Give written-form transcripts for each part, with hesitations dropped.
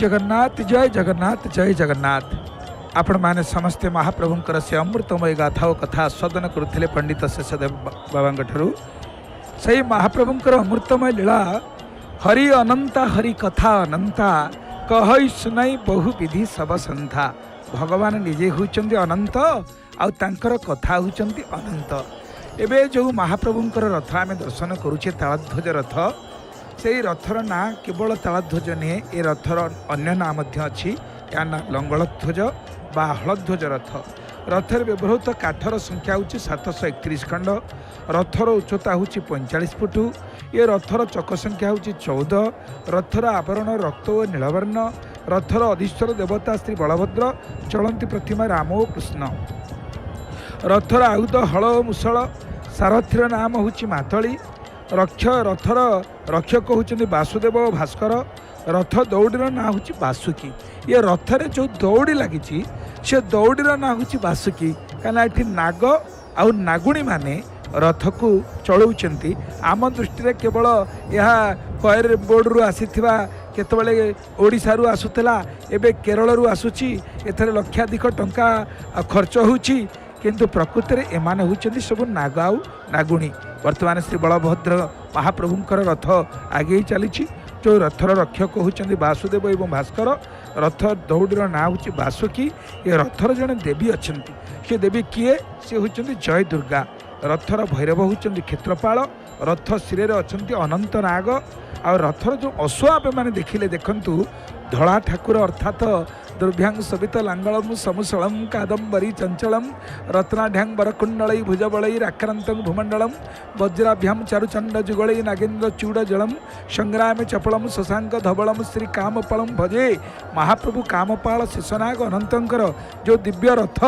जगन्नाथ जय जगन्नाथ जय जगन्नाथ। आपण माने समस्ते महाप्रभुंकर से अमृतमय गाथा और कथा आस्वादन करुले पंडित शेषदेव बाबा ठारू से महाप्रभुंकर अमृतमय लीला हरि अनंता हरि कथा अनंता कहि सुनाई बहु विधि सब संथा। भगवान निजे होचंती अनंत आउ तांकर कथा होचंती अनंत। एबे जो महाप्रभुंकर रथ आमे दर्शन करूचे तालध्वज रथ, से रथर ना केवल तालध्वज नुहे, ए रथर अन्य ना अच्छी, या ना लंगलध्वज बा हलध्वज रथ। रथर व्यवहृत काठर संख्या हूँ 731 खंड, रथर उच्चता हूँ 45 फुट, ये रथर चक संख्या हूँ 14, रथर आवरण रक्त और नीलवर्ण, रथर अधीश्वर देवता श्री बलभद्र, चलती प्रतिमा राम और कृष्ण, रथर आयुध हल और मुसल, सारथीर नाम हूँ मातली, रथर रक्षक होती वासुदेव और भास्कर, रथ दौड़ीर ना हूँ बासुकी। ये रथरे जो दौड़ी लगी से दौड़ीर ना हूँ बासुकी, कहीं नाग आउ नागुणी माने रथ को चलाउछंती। आम दृष्टि केवल यह कयर बोर्ड रु आसीथिबा केतबेले ओडिशा रु आसुतला, एबे केरल रु आसुची, एथरे लक्षाधिक टंका खर्च होउची, किंतु प्रकृति में एमाने होउछंती सब नाग आउ नागुणी। वर्तमान श्री बलभद्र महाप्रभुंकर रथ आगे चली, जो रथर रक्षक होउछंती वासुदेव एवं भास्कर, रथ दौड़ीर ना हूँ बासुकी। ये रथर जड़े देवी अच्छा, से देवी किए, सी होउछंती जय दुर्गा। रथर भैरव होउछंती क्षेत्रपाल, रथ शिरे अच्छा अनंत नाग। आ रथर जो अश्व मैंने देखिले देखंतु, धला ठाकुर अर्थात दुर्भ्यांग सवित लांगलम समुसलम कादम्बरी चंचलम रत्नाढ्यांग बरकुंडल भुजबल आक्रांत भूमंडलम वज्राभ्याम चारुचंड जुगल नागेन्द्र चूड़ जलम संग्राम चपलम शशांक धवलम श्री कामपालम भजे। महाप्रभु कामपाल शेषनाग अनंतर जो दिव्य रथ,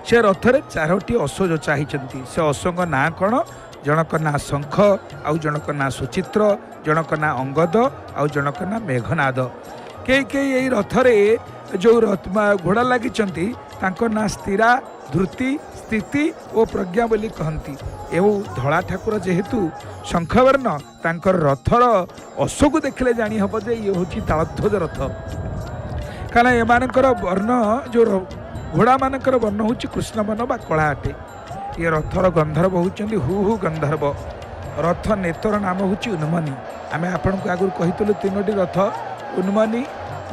से रथरे 4टी अश्व जो चाहिए, से अश्व ना कौन? जनक ना शंख, आउ जनक ना सुचित्र, जनक ना अंगद, आउ जनक ना मेघनाद। कई यही रथरे जो घोड़ा लगी ना स्थिरा, धृति, स्थिति और प्रज्ञा बोली कहती। एवं धला ठाकुर जेहेतु शंखवर्ण, तांकर रथर अश्व को देखले जानी हम जे ये हूँ तालध्वज रथ। कारण एमानकर वर्ण जो घोड़ा मानकर वर्ण हूँ कृष्ण वर्ण बा कला अटे। ये रथर गंधर्व होती हु गंधर्व। रथ नेतर नाम हूँ उन्मनी। आम आपण को आगुरी कही 3टी रथ उन्मनी,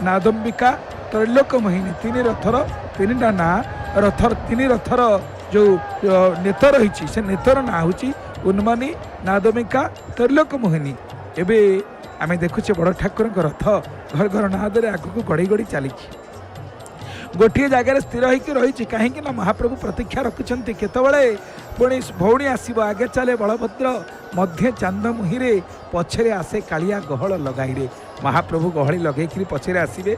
नादम्बिका, त्रैलोक मोहिनी, 3 रथर 3टा ना। रथर 3 रथर जो नेतर रही से नेतर ना हूँ उन्मनी, नादम्बिका, त्रैलोक मोहिनी। एबे आम देखुचे बड़ ठाकुर रथ घर घर नादे आगू गड़ी गड़ी चली गोटे जगार स्थिर होकर रही। कहीं महाप्रभु प्रतीक्षा रखुंट केतबले पुणी भौणी आसब, आगे चले बलभद्र, मध्य चांद मुहिरे, पछरे आसे कालिया गहल लगाई। महाप्रभु गहली लगे पछरे आसबे।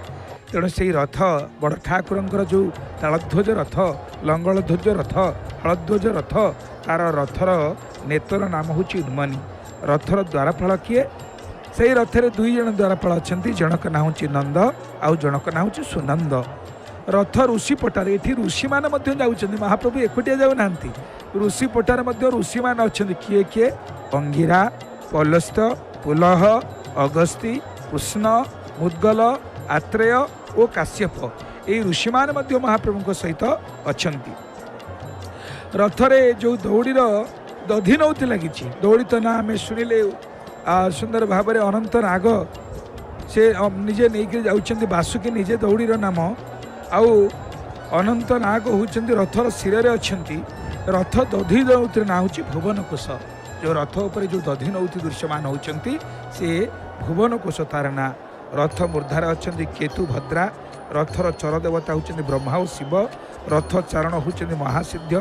तेणु से रथ बड़ ठाकुर जो तालध्वज रथ, लंगलध्वज रथ, हलध्वज रथ, तार रथर नेतर नाम हूँ उन्मनी। रथर द्वारपाल किए? से रथरे 2 जन द्वारपाल अच्छा, जनक ना हूँ नंद, आउ जनक ना हूँ सुनंद। रथ ऋषि पटार, ये ऋषि मान जाऊँ, महाप्रभु एकुटिया जाऊना। ऋषि पटार ऋषि मान अच्छा, किए किए? अंगिरा, पलस्त, पुलह, अगस्ती, कृष्ण, मुद्गल, आत्रेय और काश्यप, ये ऋषि मान महाप्रभु सहित अच्छा। रथरे जो दौड़ीर दधि नौती लगी, दौड़ी तो ना आम शुणिले सुंदर भाव में अनंत नाग, से निजे नहीं जाऊँ बासुकी, निजे दौड़ीर नाम आउ अनंत नाग होती रथर शिरे अच्छा। रथ दधि नौती ना हूँ भुवनकोश। जो रथ उपर जो दधि नौती दृश्यमान होती से भुवनकोश तार ना। रथ मूर्धार अच्छा केतु भद्रा, रथर चर देवता होती ब्रह्मा और शिव, रथ चारण होती महासिद्ध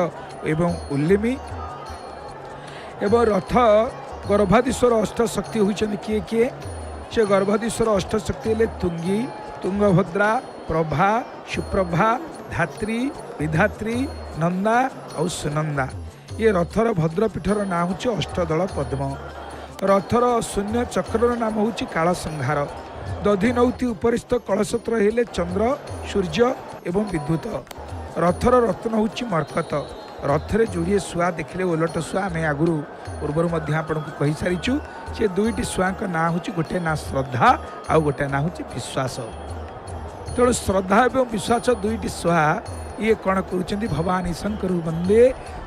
एवं उल्लिमी, एवं रथ गर्भाधीश्वर अष्टशक्ति होती किए किए? से गर्भाधीश्वर अष्टशक्ति तुंगी, तुंगभद्रा, प्रभा, सुप्रभा, धात्री, विधात्री, नंदा और सुनंदा। ये रथर भद्रपीठर ना हूँ अष्टदल पद्म। रथर शून्य चक्र नाम हूँ काल संहार। दधि नौती उपरिस्थ कलशत्र हेले चंद्र, सूर्य एवं विद्युत। रथर रत्न हूँ मर्कत। रथरे जोड़े शुआ देखले ओलट शुआ आम आगु पूर्वर आपको कही सारीचु से दुईटी शुआ ना हूँ गोटे ना श्रद्धा आउ गोटे ना हूँ विश्वास। तेणु श्रद्धा और विश्वास दुईटी शुआ ये कौन कर भवानी शंकर वंदे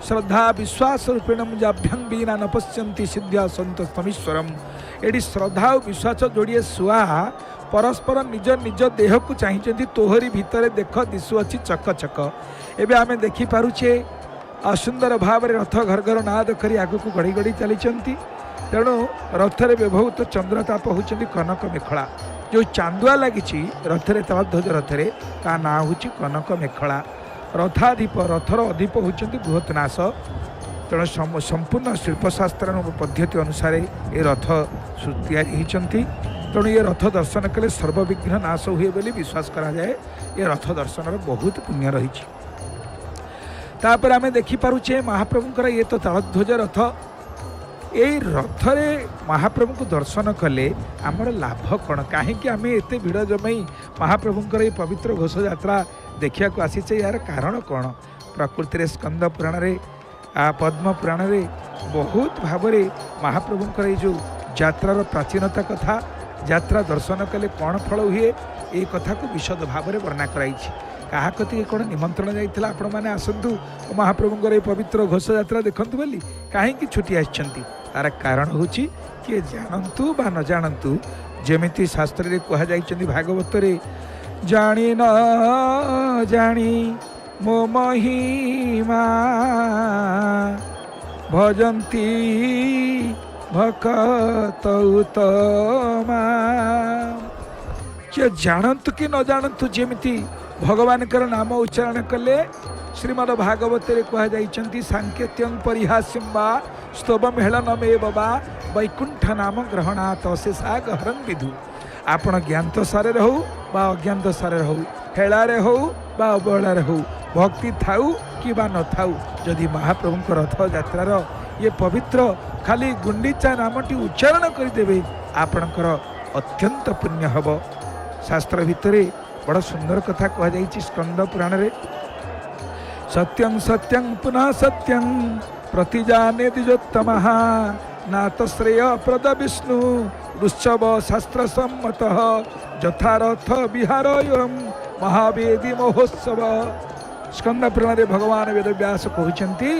श्रद्धा विश्वास रूपेण मुजाभ्यं बीना न पश्यन्ति सिद्ध्या सन्तस्तमीश्वरम। ये श्रद्धा और विश्वास जोड़े शुआ परस्पर निज निज देह को चाहिए तोहरी भितर देख दिशुअछि चक चक। एवं आम देखिपारे असुंदर भाव रथ घर घर नाद कर आग को गड़ी गड़ी चली। तेणु रथरे व्यवहृत चंद्रताप होती कनक मेखला जो चांदुआ लगी रथरे ध्वज रथरे ता ना हूँ कनक मेखला। रथाधिप रथर अधिप होती बृहतनाश। तेणु संपूर्ण शिल्पशास्त्र पद्धति अनुसार ये रथ या। तेणु ये रथ दर्शन कले सर्वविघ्न नाश हुए बोली विश्वास करा जाए। ये रथ दर्शन बहुत पुण्य रही। तापर आम देखिपारे महाप्रभुंकर ये तो तालध्वज रथ यही रथरे महाप्रभु को दर्शन कले आमर लाभ कौन कहीं आम एत भिड़ जमाई महाप्रभुंकर ये पवित्र घोष यात्रा देखा आसीचे यार कारण कौन। प्रकृति में स्कंद पुराण रे पद्म पुराण रे बहुत भाव महाप्रभुंकर ये जो यात्रार प्राचीनता कथा यात्रा दर्शन कले कौन फल हुए ये कथा को विशद भाव में वर्णना कराई। क्या कति कौन निमंत्रण जाइए आपण मैंने आसतु महाप्रभुंकर ये पवित्र घोष यात्रा देखंतु बोली कहीं छुट्टी आछंती तार कारण हूँ किए जानतु बा न जानतु जमिति शास्त्र रे कह जाइछंती भागवत रे जानी न जानी मो महिमा भजंती भक्त उत्तमा। किए जानतु कि न जानतु जमिति भगवान कर नाम उच्चारण कले श्रीमद भागवत कह जाइछंती सांकेत्यं परिहास्यं वा स्तवम हेलनमे बा वैकुंठ नाम ग्रहणात् शेषा गहरं विधु। आपण ज्ञात सारे हो बा अज्ञात सारे हो हेलारे हो बा अवहेलारे हो भक्ति थाऊ कि बा न थाऊ जदि महाप्रभु रथ यात्रार ये पवित्र खाली गुंडीचा नामटी उच्चारण करदेवे आपणकर अत्यंत पुण्य हब। शास्त्र भितर बड़ सुंदर कथा कह जाइछि स्कंद पुराण रे सत्यं सत्यं पुनः सत्यं प्रतिजाने द्विजोत्तमः नाथ श्रेय प्रद विष्णु रुच्छव शास्त्र सम्मत यथारथ विहार महावेदी महोत्सव। स्कंद पुराण रे भगवान वेदव्यास कहते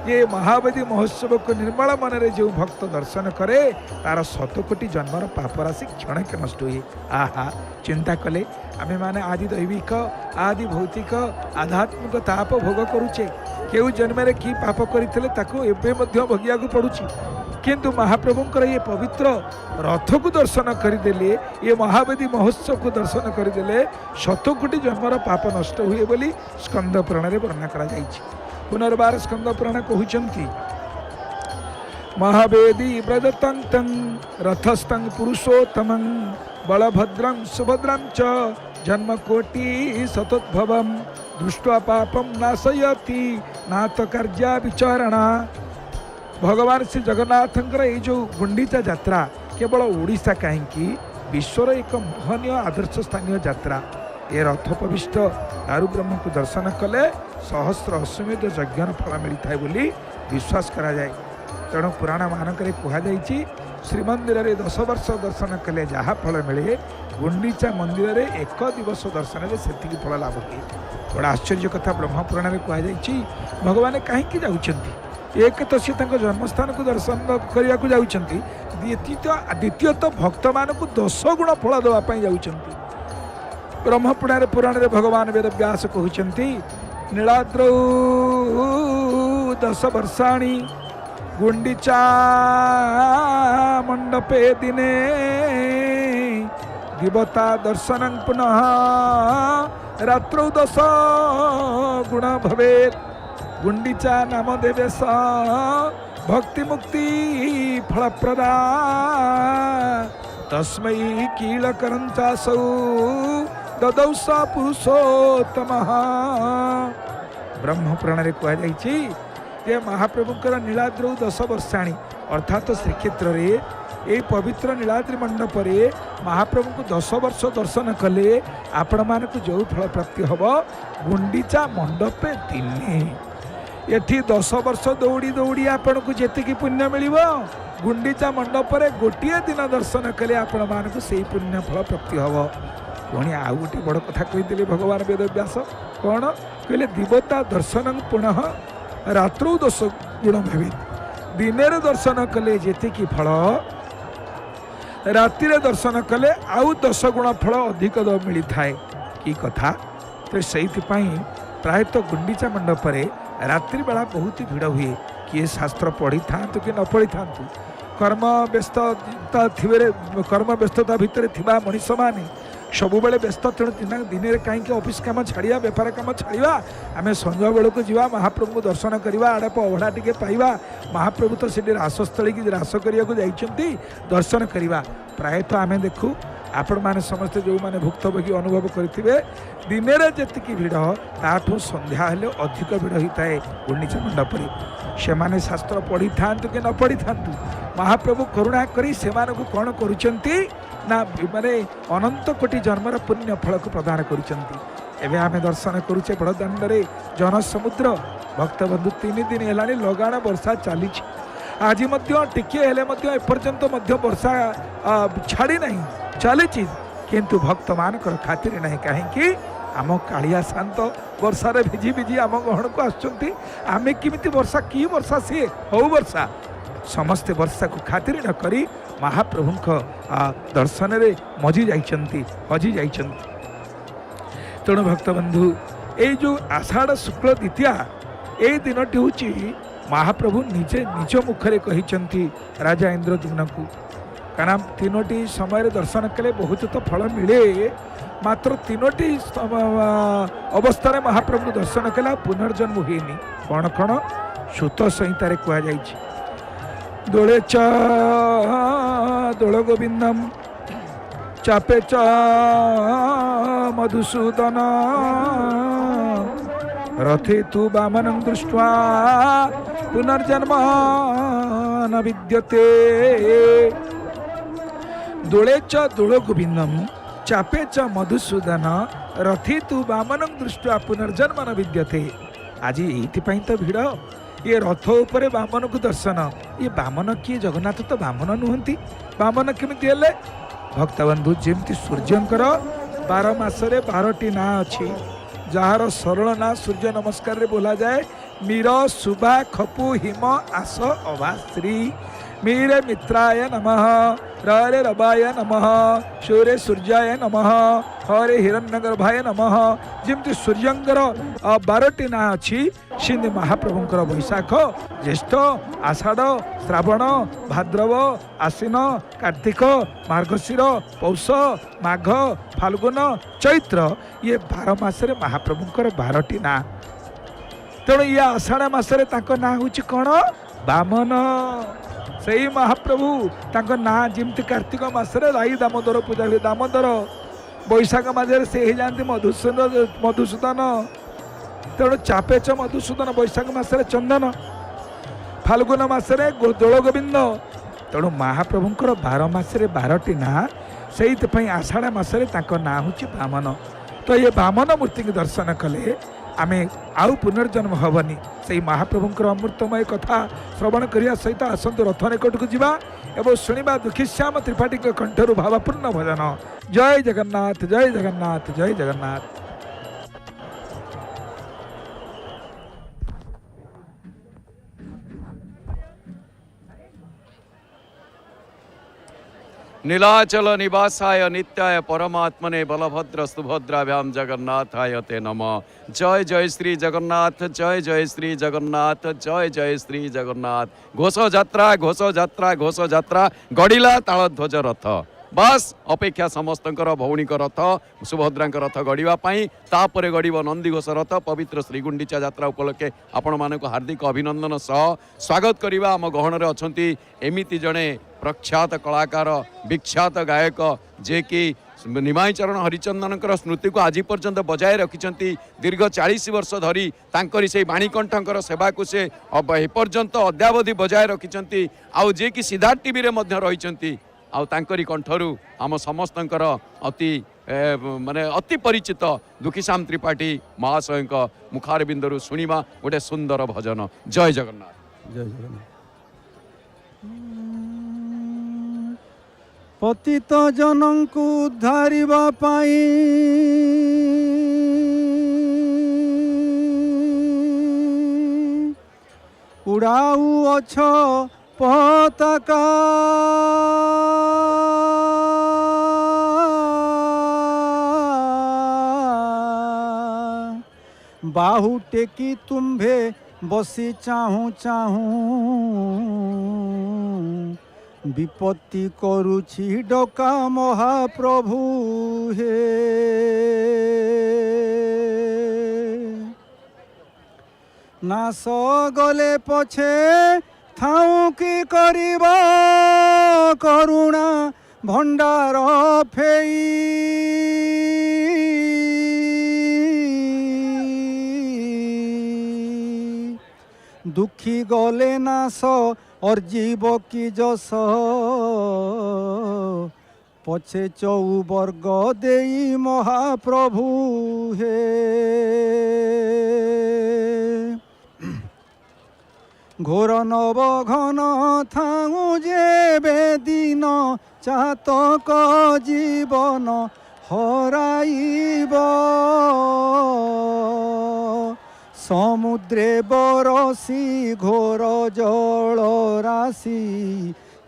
ये महावेदी महोत्सव को निर्मल मन रे जो भक्त दर्शन करे तार 100 कोटी जन्मर पाप राशि क्षण के नष्ट हुए। आहा चिंता कले आमे माने आदि दैविक आदि भौतिक आध्यात्मिक ताप भोग करुचे केउ जन्म रे की पाप करथिले ताको एबे मध्य भोगिया को पड़ुची किंतु महाप्रभुंकर ये पवित्र रथ को दर्शन करदेले ये महावेदी महोत्सव को दर्शन करदेले 100 कोटी जन्मर पाप नष्ट हुए बोली स्कंद पुराण रे वर्णना करा जाइछि। पुनर्बार स्कंद पुराण कहउचंती महावेदी व्रजतं रथस्थं पुरुषोत्तमं बलभद्रं सुभद्रं च जन्मकोटि सतोद्भवं दृष्ट्वा पापं नाशयति नाथ कार्या विचारणा। भगवान श्री जगन्नाथंकर ये जो गुंडीचा यात्रा केवल ओडिशा कहीं विश्वर एक मोहनीय आदर्श स्थानीय यात्रा। ये रथ पविष्ट दारु ब्रह्म को दर्शन कले सहस्र अश्वमेध यज्ञर फल मिलता है बोली विश्वास करा जाए। तेणु पुराण मानक कहुई श्रीमंदिर में 10 वर्ष दर्शन कले जहाँ फल मिले गुंडीचा मंदिर में 1 दिवस दर्शन से सेतिकी फल लाभ हुए। बड़ा आश्चर्य कथा ब्रह्मपुराण में कहुई भगवान कहीं जाऊँच एक तो सी जन्मस्थान को दर्शन करने को जाऊँच द्वितीयतः भक्त मान 10 गुण फल देवाई जाऊँच। ब्रह्मपुराण रे भगवान वेदव्यास कहते नीलाद्रौ 10 वर्षाणि गुंडीचा मंडपे दिने देवता दर्शन पुनः रात्रौ 10 गुण भवेत् गुंडीचा नाम देवेश भक्ति मुक्ति फलप्रदा तस्मै कीलकरंचासौ ददौ स पुरुषोत्तमः। ब्रह्मपुराण रे कहुई ये महाप्रभुंकर नीलाद्रौ 10 वर्षाणी अर्थात श्रीक्षेत्र रे ये पवित्र नीलाद्रि मंडप रे महाप्रभु को 10 वर्ष दर्शन कले आपण मान को जो फल प्राप्ति हम गुंडीचा मंडपे दिने एठी 10 वर्ष दौड़ी दौड़ी आपण को जेतिकी पुण्य मिल गुंडीचा मंडप गोटे दिन दर्शन कले आपण मानक से पुण्य फल प्राप्ति हम पुणी आउ गोटे बड़ कथा कही भगवान वेदव्यास कौन कहले देवता दर्शन पुनः रात्रौ 10 गुण भावित दिन दर्शन कले जेतिकी फल राति दर्शन कले आउ 10 गुण फल अधिक मिली थाए कि कथा तो से प्रायतः गुंडीचा मंडप रात्रि बेला बहुत भिड़ हुए किए शास्त्र पढ़ी था कि न पढ़ी था कर्म व्यस्तता कर्म व्यस्तता भितर थिबा मनीष माने सबु बेले व्यस्त तेणु दिन में कहीं ऑफिस काम छाड़िया बेपार काम छाड़ा आम संध्या बेलू को जा महाप्रभु दर्शन करवा आड़प अवढ़ा टे पाइबा महाप्रभु तो से रासस्थली की रास करने दर्शन करवा प्रायतः आम देखू आपण मैंने समस्ते जो मैंने भुक्तभोगी अनुभव करेंगे दिन में जी भिड़ ताठू संध्या हेले अधिक भिड़ होता है गुंडीचा मंडप से माने शास्त्र पढ़ी था कि न पढ़ी था महाप्रभु करुणा करी से कौन करुँच ना माने अनंत कोटि जन्मर पुण्य फल को प्रदान करुँच आम दर्शन करुचे बड़दाण्डे जनसमुद्र भक्तबंधु 3 दिन है लगाण वर्षा चली आज टिके एपर्यंत वर्षा छाड़ी नहीं चली किंतु भक्त मान खातिर नहीं कहीं आम कालिया शांत वर्षा भिजी भिजी आम गहन को आमे किमिति वर्षा की वर्षा सी हो वर्षा समस्ते वर्षा को खातिर न करी महाप्रभु दर्शन रे मजी जाइछंती हजी जाइछंती तेणु भक्तबंधु ये जो आषाढ़ शुक्ल द्वितीया ये दिनटी हूँ महाप्रभु निजे निज मुखरे कहिछंती राजा इंद्रद्युम्न को कारण 3टी समय दर्शन कले बहुत तो फल मिले मात्र 3टी अवस्था महाप्रभु दर्शन कला पुनर्जन्म हुएनि कौन कौन सूत संहिता कह जाए दोले च दोल गोविंदम चापे च मधुसूदन रथे तु वामनं दृष्ट्वा पुनर्जन्म न विद्यते दोले च दोल गोविंदम चापे च मधुसूदन रथी तु वामनं दृष्ट्वा पुनर्जन्म न विद्यते आज ये तो भिड़ ये रथ उपरे वामन को दर्शन ये वामन किए जगन्नाथ तो वामन नुहंती वामन केमिति हेले भक्तबंधु जेमती सूर्यंकर 12 मासरे 12टी ना अच्छी जार सरल ना सूर्य नमस्कार रे बोला जाए मीर सुभा खपु हिम आस अभाश्री मीरे मित्राय नमः रे रबाय नमः शूरे सूर्याय नमः हरे हिरण्यगर्भाय नमः जमती सूर्यंकर 12टी ना अच्छी सिंधी महाप्रभुंकर बैशाख ज्येष्ठ आषाढ़ श्रावण भाद्रव आश्विन कार्तिक मार्गशीर पौष माघ फाल्गुन चैत्र ये 12 मासरे महाप्रभुंकर 12टी ना तेणु ये आषाढ़ मासरे ताको ना हूँ कौन वामन से महाप्रभु ताको ना जमती कार्तिक मासरे राई दामोदर पूजा हुए दामोदर बैशाख मासरे से ही जाती मधुसूदन तेणु चापे च मधुसूदन बैशाख मासरे चंदन फाल्गुन मासरे दोल गोविंद तेणु महाप्रभुंकर 12 मासरे 12टी ना से आषाढ़ मासरे ताको ना हूँ वामन तो ये वामन मूर्ति की दर्शन कले आमे आउ पुनर्जन्म हबनी से महाप्रभुंकर अमृतमय कथा श्रवण करिया सहित आसंतु रथ निकट को जीवा एवं शुणा दुखीश्याम त्रिपाठी कंठर भावपूर्ण भजन जय जगन्नाथ जय जगन्नाथ जय जगन्नाथ। नीलाचल निवासाय नित्याय परमात्मने बलभद्र सुभद्राभ्याम जगन्नाथाय ते नमः। जय जय श्री जगन्नाथ जय जय श्री जगन्नाथ जय जय श्री जगन्नाथ। घोष जात्रा घोष जात्रा घोष जात्रा गड़िला तालध्वज रथ बस अपेक्षा समस्तंकर भौणिक रथ सुभद्रा रथ गड़ापी तापर गड़ब नंदीघोष रथ पवित्र श्रीगुंडीचा यात्रा उपलक्षे आपण मानक हार्दिक अभिनंदन सह स्वागत करवा आम गहन अच्छा एमती जड़े प्रख्यात कलाकार विख्यात गायक जे कि निमाई चरण हरिचंदन स्मृति को आज पर्यंत बजाय रखिंट दीर्घ 40 वर्ष धरी तांकरी से बाणीकंठकर सेवा को से एपर्यंत अद्यावधि बजाय रखिंट आउ जे कि सिद्धार्थ टीवी रे मध्य रही आउ तांकरी कंठरू आम समस्तंकर अति माने अति परिचित दुखीश्याम त्रिपाठी महाशय मुखारबिंदु शुणा गोटे सुंदर भजन। जय जगन्नाथ। जय जगन्नाथ। पतित जनंकु उद्धारिबा पाई उड़ाऊ अछ पताका बाहु टेकी तुम्भे बसी चाहूँ चाहूँ विपत्ति करुछि डका महाप्रभु हे। नास गले पछे थाऊ की करिबा करुणा भंडार फेई दुखी गले नास और जीव की जस पछे चौवर्ग देई महाप्रभु हे। घोर नव घन थाऊ जेबे दिन चातक जीवन हराइब समुद्रे बरसी घोर जल राशि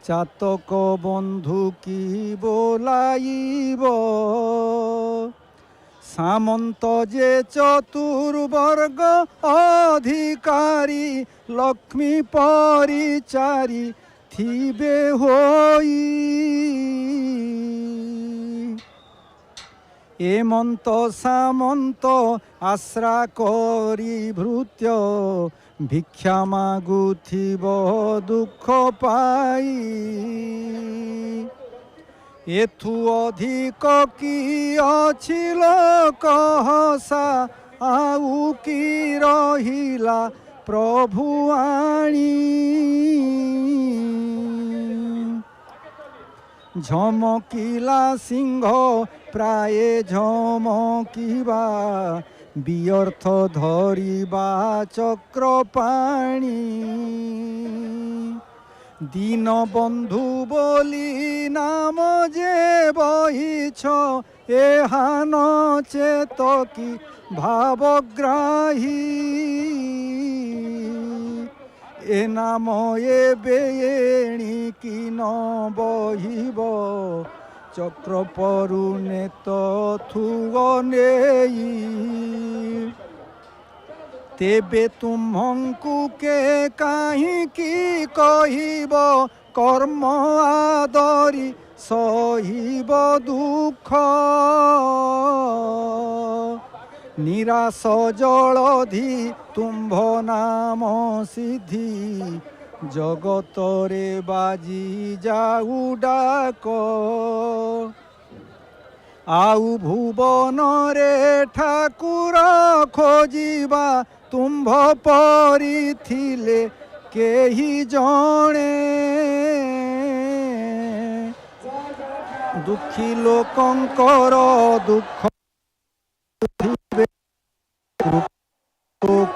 चातक बंधु की बोलाइब सामंत जे चतुर्वर्ग अधिकारी लक्ष्मी परिचारी थिबे होई एमंत सामंत आश्रा करी भृत्य भिक्षा मागुथिब दुख पाई एथु अधिक की अछि लोक हसा आउ की रहिला प्रभु आणी झमकिला सिंह प्राय झमकिबा बियर्थ धरिबा चक्र पाणी दीन बंधु बोली नाम जे बहिछ एहान चेत की भावग्राही ए नाम ए बेणी की न बहिब चक्र परुने थुगनेई तेबे तुम्हंकु के काहि की कहिब कर्म आदरी सहिब दुख निराश जलधि तुम्भ नाम सिद्धि जगतरे बाजी जाऊ डाक आउ भुवन रे ठाकुर खोजिबा तुम्भ परी थिले केही जणे दुखी लोकंकर दुख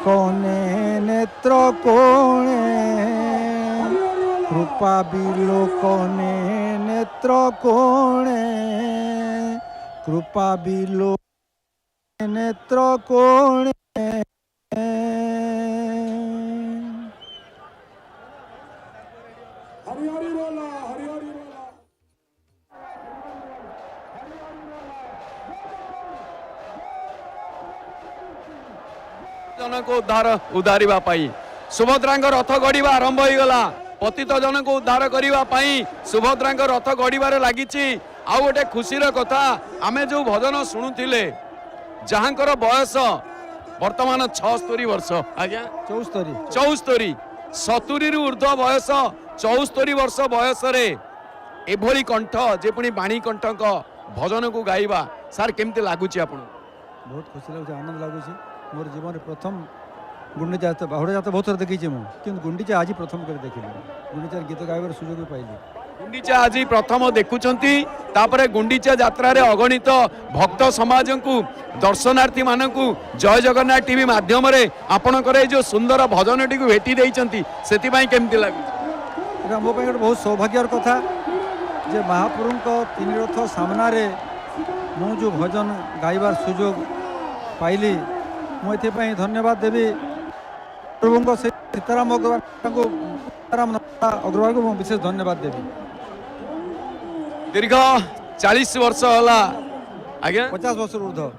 कने नेत्र कोणे कृपा बिलोकने नेत्र कोणे कृपा बिलो नेत्र कोणे जन को उद्धारिबा पाई सुभद्रांग रथ गढ़िबा आरंभ हो गला पतित जन को उद्धार करबा पाई सुभद्रांग रथ गढ़िबारे लागिछि। आ गोटे खुशीर कथा आमे जो भजन शुणुथिले जहांकर बयस वर्तमान 76 वर्ष आज्ञा 74 70 ऊर्ध्व बयस 74 वर्ष बयस रे एभली कंठ जे पुणी बाणी कंठक भजन को गाइबा सार केमती लागुछि आपन? बहुत खुशी लगुଛି आनंद लगुଛି मोर जीवन प्रथम गुंडीचा बाहुड़ा जात बहुत थर देखी कि गुंडीचा आज प्रथम कर देखिली गुंडीचार गीत गाइबार सुजोग भी पाइली गुंडीचा आज प्रथम देखुंती तापरे गुंडीचा यात्रा रे अगणित भक्त समाज को दर्शनार्थी मान को जय जगन्नाथ टीवी माध्यम रे आपणकर जो सुंदर भजन टी भेटी देइचंती सेति केमती लागु এটা ମୋ ପାଇଁ ଗୋଟେ ବହୁତ ସୌଭାଗ୍ୟର କଥା ଯେ ମହାପ୍ରଭୁଙ୍କ ତିନି ରଥ ସାମ୍ନାରେ ମୁଁ ଯେଉଁ ଭଜନ ଗାଇବାର ସୁଯୋଗ ପାଇଲି ମୁଁ ଏଥିପାଇଁ ଧନ୍ୟବାଦ ଦେବି ପ୍ରଭୁଙ୍କ ସେ ସୀତାରାମ ଅଗ୍ରୱାଲଙ୍କୁ ଅଗ୍ରୱାଲଙ୍କୁ ମୁଁ ବିଶେଷ ଧନ୍ୟବାଦ ଦେବି। दीर्घ 40 वर्ष होला आज्ञा 50 ବର୍ଷରୁ ଉର୍ଦ୍ଧ୍ୱ।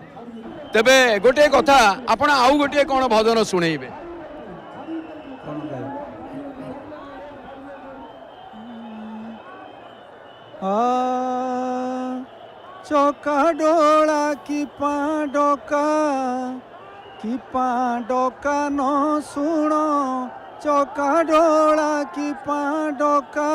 तेबे गोटे कथा आपण आउ गोटे कोन भजन सुनेइबे କ'ଣ ଗାଇବି? ଚକା ଡୋଳା କି ପାଣ୍ଡକା ନ ଶୁଣ ଚକା ଡୋଳା କି ପାଣ୍ଡକା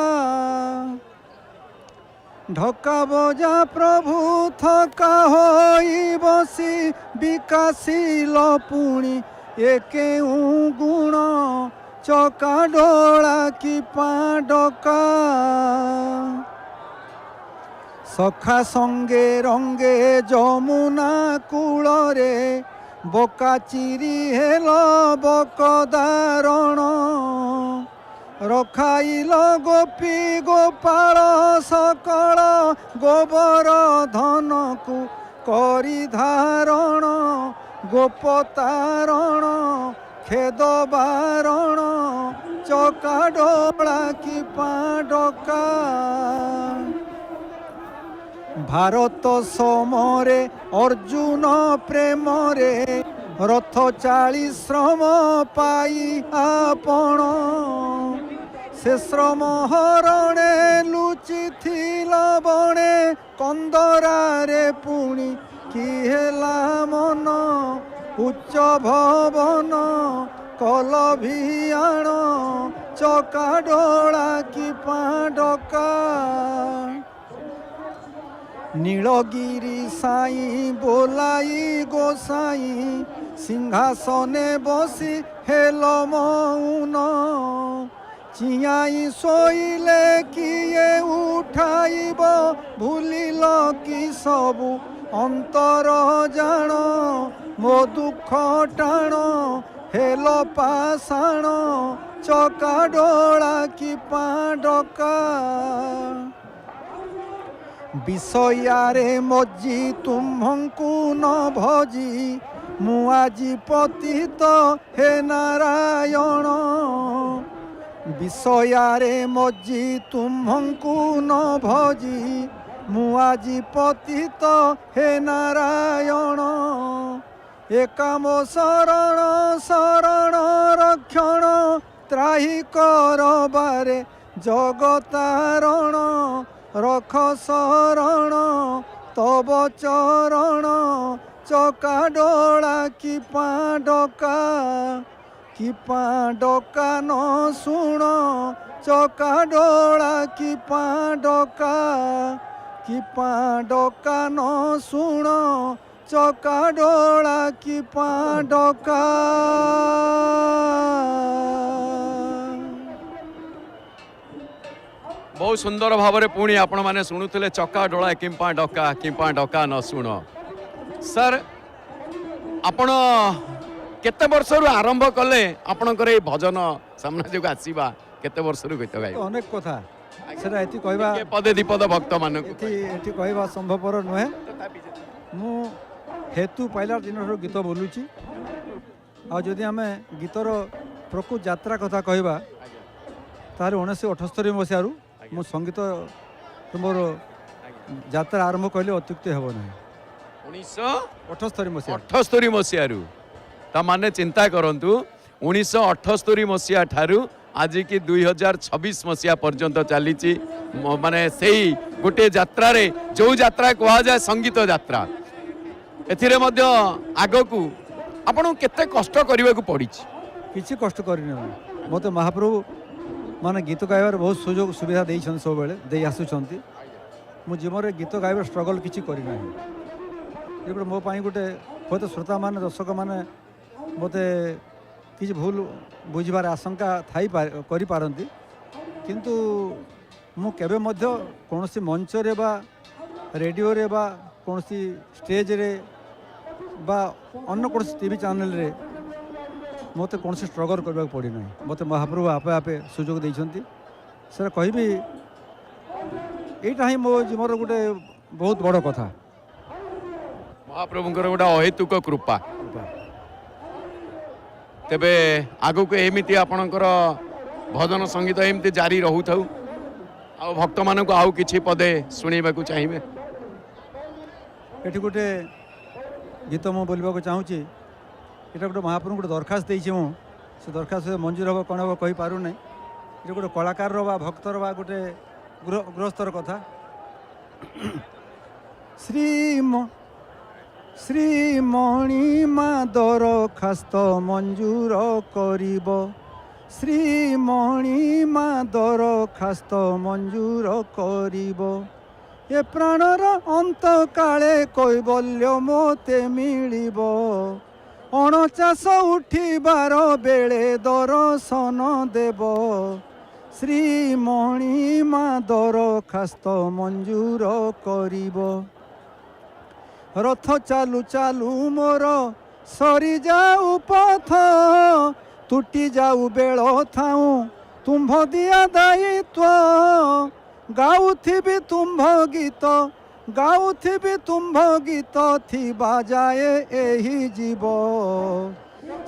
ঢকা বজা প্রভু থকা হই বসি বিকাশিল পুଣି এ কেউ গুণ চকা ডোলা কি পাণ্ডকা সখা সঙ্গে রঙ্গে যমুনা কূଳରେ বকা চিরি হেল বকদারণ রখাইল গোপী গোপাল সকল গোবর ধনকু করি ধারণ গোপতারণ খেদ বারণ চকা ডোলা কি পাণ্ডকা ভারত সমরে অর্জুন প্রেমরে রথ চালি শ্রম পাই আপন সে শ্রম হরণে লুচিথিল বণে কন্দরারে পুଣି কি হেলা মন উচ্চ ভবন কল ভিয়াণ চকা ডোলা কি পাণ্ডকা নীলগিরি সাই বোলাই গোসাই সিংহাসনে বসি হেল মৌন চিয়াই শোইলে কিয়ে উঠাইব ভুলিল কি সবু অন্তর জাণ মো দুঃখ টাণ হেল পাষাণ চকা ডোলা কি পাণ্ডকা বিষয়ারে মজ্জি তুম্ভଙ୍କୁ ন ভজি মু আজি পতিত হে নারায়ণ বিষয়ারে মজ্জি তুম্ভଙ୍କୁ ন ভজি মু আজি পতিত হে নারায়ণ একাম শরণ শরণ রক্ষণ ত্রাহি করবারে জগতারণ রখ শরণ তব চরণ চকা ডোলা কি পাণ্ডকা ন শুণ চকা ডোলা কি পাণ্ডকা ন শুণ চকা ডোলা কি পাণ্ডকা। बहुत सुंदर भाव में पुणी आपण मैंने शुणुले चका डोला किंपा डका न शुण सर आपण केते वर्ष आरंभ कले आपणकर ये भजन सामना जो आसवा केते वर्ष गीत गाय अनेक कथा सेटा एति कहबा पदे दीपद भक्त मान एति कहबा संभवपर नुहे मु हेतु पहला दिन गीत बोलुची आ जदि आमे गीतर प्रकृत यात्रा कथा कहबा तार 1978 मसीहारू मु संगीत मोर यात्रा आरंभ कहले अत्युक्त हेब ना 1978 मसीहारू ता माने चिंता करंतु 1978 मसीहा ठारू आज की 2026 मसीहा पर्यंत चली माने सेही गोटे यात्रा रे जो यात्रा कहा जाए संगीत यात्रा एथिरे मध्य आगकू आपण केते कष्ट करबा को पड़ी किसी कष्ट करनी मत महाप्रभु माने गीत गाइबार बहुत सुजोग सुविधा देइछन सब बेले दे आसुछंती मु जीवन रे गीत गाइबार स्ट्रगल किछि करि नाही एबे मो पाई गोटे होत श्रोता माने दर्शक माने मते किछि भूल बुझिबार आशंका थाई करि पारंती किंतु ମୁଁ କେବେ ମଧ୍ୟ କୌଣସି ମଞ୍ଚରେ ବା ରେଡ଼ିଓରେ ବା କୌଣସି ଷ୍ଟେଜ୍ରେ ବା ଅନ୍ୟ କୌଣସି ଟିଭି ଚ୍ୟାନେଲ୍ରେ ମୋତେ କୌଣସି ଷ୍ଟ୍ରଗଲ୍ କରିବାକୁ ପଡ଼ିନାହିଁ। ମୋତେ ମହାପ୍ରଭୁ ଆପେ ଆପେ ସୁଯୋଗ ଦେଇଛନ୍ତି। ସେଟା କହିବି, ଏଇଟା ହିଁ ମୋ ଜୀବନର ଗୋଟେ ବହୁତ ବଡ଼ କଥା। ମହାପ୍ରଭୁଙ୍କର ଗୋଟେ ଅହେତୁକ କୃପା। ତେବେ ଆଗକୁ ଏମିତି ଆପଣଙ୍କର ଭଜନ ସଙ୍ଗୀତ ଏମିତି ଜାରି ରହୁଥାଉ, ଆଉ ଭକ୍ତମାନଙ୍କୁ ଆଉ କିଛି ପଦେ ଶୁଣେଇବାକୁ ଚାହିଁବେ? ଏଠି ଗୋଟେ ଗୀତ ମୁଁ ବୋଲିବାକୁ ଚାହୁଁଛି। ଏଇଟା ଗୋଟେ ମହାପ୍ରଭୁଙ୍କୁ ଗୋଟେ ଦରଖାସ୍ତ ଦେଇଛି ମୁଁ। ସେ ଦରଖାସ୍ତ ମଞ୍ଜୁର ହେବ କ'ଣ ହେବ କହିପାରୁନାହିଁ। ଏଇଟା ଗୋଟେ କଳାକାରର ବା ଭକ୍ତର ବା ଗୋଟେ ଗୃହସ୍ଥର କଥା। ଶ୍ରୀମଣି ମା ଦରଖାସ୍ତ ମଞ୍ଜୁର କରିବ, ଶ୍ରୀମଣି ମା ଦରଖାସ୍ତ ମଞ୍ଜୁର କରିବ। ଏ ପ୍ରାଣର ଅନ୍ତ କାଳେ କୈବଲ୍ୟ ମୋତେ ମିଳିବ, ଅଣଚାଷ ଉଠିବାର ବେଳେ ଦର୍ଶନ ଦେବ। ଶ୍ରୀମଣି ମା ଦରଖାସ୍ତ ମଞ୍ଜୁର କରିବ। ରଥ ଚାଲୁ ଚାଲୁ ମୋର ସରିଯାଉ ପଥ, ତୁଟି ଯାଉ ବେଳ ଥାଉ ତୁମ୍ଭ ଦିଆ ଦାୟିତ୍ୱ। ଗାଉଥିବି ତୁମ୍ଭ ଗୀତ, ଗାଉଥିବି ତୁମ୍ଭ ଗୀତ, ଥିବା ଯାଏ ଏହି ଜୀବ।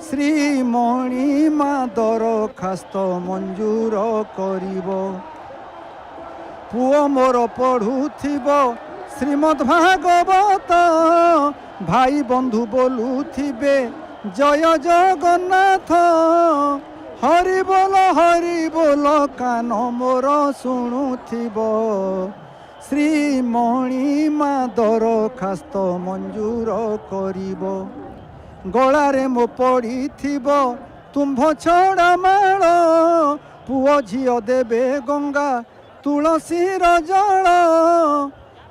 ଶ୍ରୀମଣି ମା ଦରଖାସ୍ତ ମଞ୍ଜୁର କରିବ। ପୁଅ ମୋର ପଢ଼ୁଥିବ ଶ୍ରୀମଦ୍ ଭାଗବତ, ଭାଇ ବନ୍ଧୁ ବୋଲୁଥିବେ ଜୟ ଜଗନ୍ନାଥ। ହରି ବୋଲ କାନ ମୋର ଶୁଣୁଥିବ। ଶ୍ରୀମଣି ମା ଦରଖାସ୍ତ ମଞ୍ଜୁର କରିବ। ଗଳାରେ ମୋ ପଡ଼ିଥିବ ତୁମ୍ଭ ଛଡ଼ା ମାଳ, ପୁଅ ଝିଅ ଦେବେ ଗଙ୍ଗା ତୁଳସୀର ଜଳ।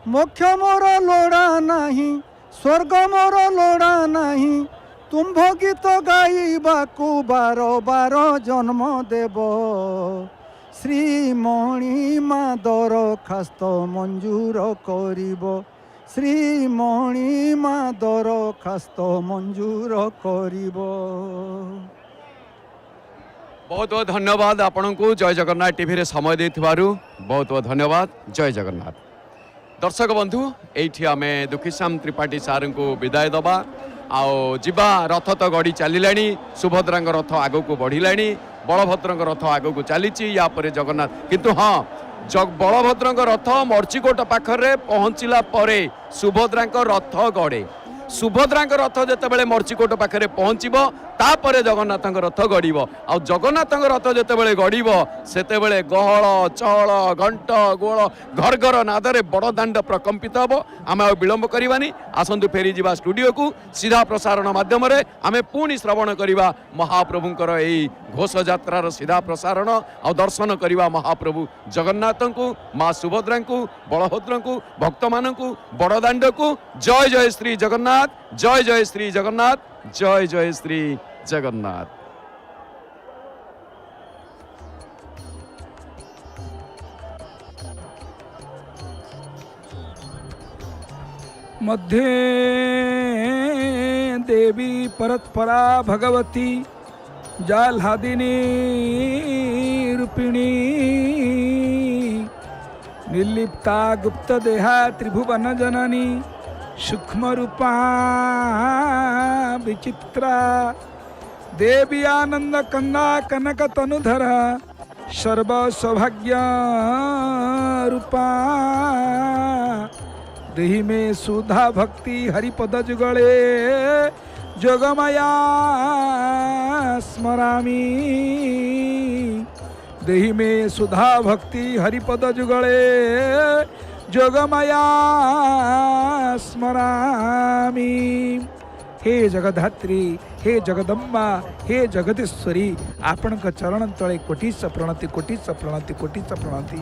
ମୋକ୍ଷ ମୋର ଲୋଡ଼ା ନାହିଁ, ସ୍ୱର୍ଗ ମୋର ଲୋଡ଼ା ନାହିଁ, ତୁମ୍ଭ ଗୀତ ଗାଇବାକୁ ବାର ବାର ଜନ୍ମ ଦେବ। ଶ୍ରୀମଣି ମା ଦରଖାସ୍ତ ମଞ୍ଜୁର କରିବ, ଶ୍ରୀମଣି ମା ଦରଖାସ୍ତ ମଞ୍ଜୁର କରିବ। बहुत बहुत धन्यवाद आपको जय जगन्नाथ टीवी रे समय देथिबारु बहुत बहुत धन्यवाद। जय जगन्नाथ। दर्शक बंधु एठी आमे दुखीश्याम त्रिपाठी सार को विदाय दबा आओ जीवा। रथ तो गड़ी चलिलानी, सुभद्रा रथ आग को बढ़िला, बलभद्र रथ आग को चली, या जगन्नाथ। किंतु हाँ, बलभद्र रथ मर्चिकोट पाखरे पहुँचला परे सुभद्रा रथ गड़े। सुभद्रा रथ जितेबाला मर्चिकोट पाखे पहुँचब तापर जगन्नाथ रथ गड़ब। आ जगन्नाथ रथ जितेबाला गड़ब सेतेबाला गहल चहल घंट गोल घर घर नादरे बड़ दाण्ड प्रकम्पित हम। आम आ विलंब करवानी, आसतु फेरी जा स्टूडियो को सीधा प्रसारण मध्यम आम पुणी श्रवण करवा महाप्रभुंकर यही घोष यात्रार सीधा प्रसारण आ दर्शन करवा महाप्रभु जगन्नाथ को, माँ सुभद्रा को, बलभद्र को, भक्त मान बड़ दाण्ड को। जय जय श्री जगन्नाथ, जय जय श्री जगन्नाथ, जय जय श्री जगन्नाथ। मध्ये देवी परत्परा भगवती जाल्हादिनी रूपिणी, निर्लिप्ता गुप्त देहा त्रिभुवन जननी, सूक्ष्म रूपा विचित्रा, देवी आनंद कंदा कनक तनुधर, सर्व सौभाग्य रूपा। देहि में सुधा भक्ति हरिपद जुगले, जोगमाया स्मरामि। देहि में सुधा भक्ति हरिपद जुगले, जोगमाया स्मरामि। हे जगधात्री, हे जगदम्बा, हे जगदीश्वरी, आपण चरण तले कोटिश प्रणति, कोटिश प्रणति, कोटिश प्रणति।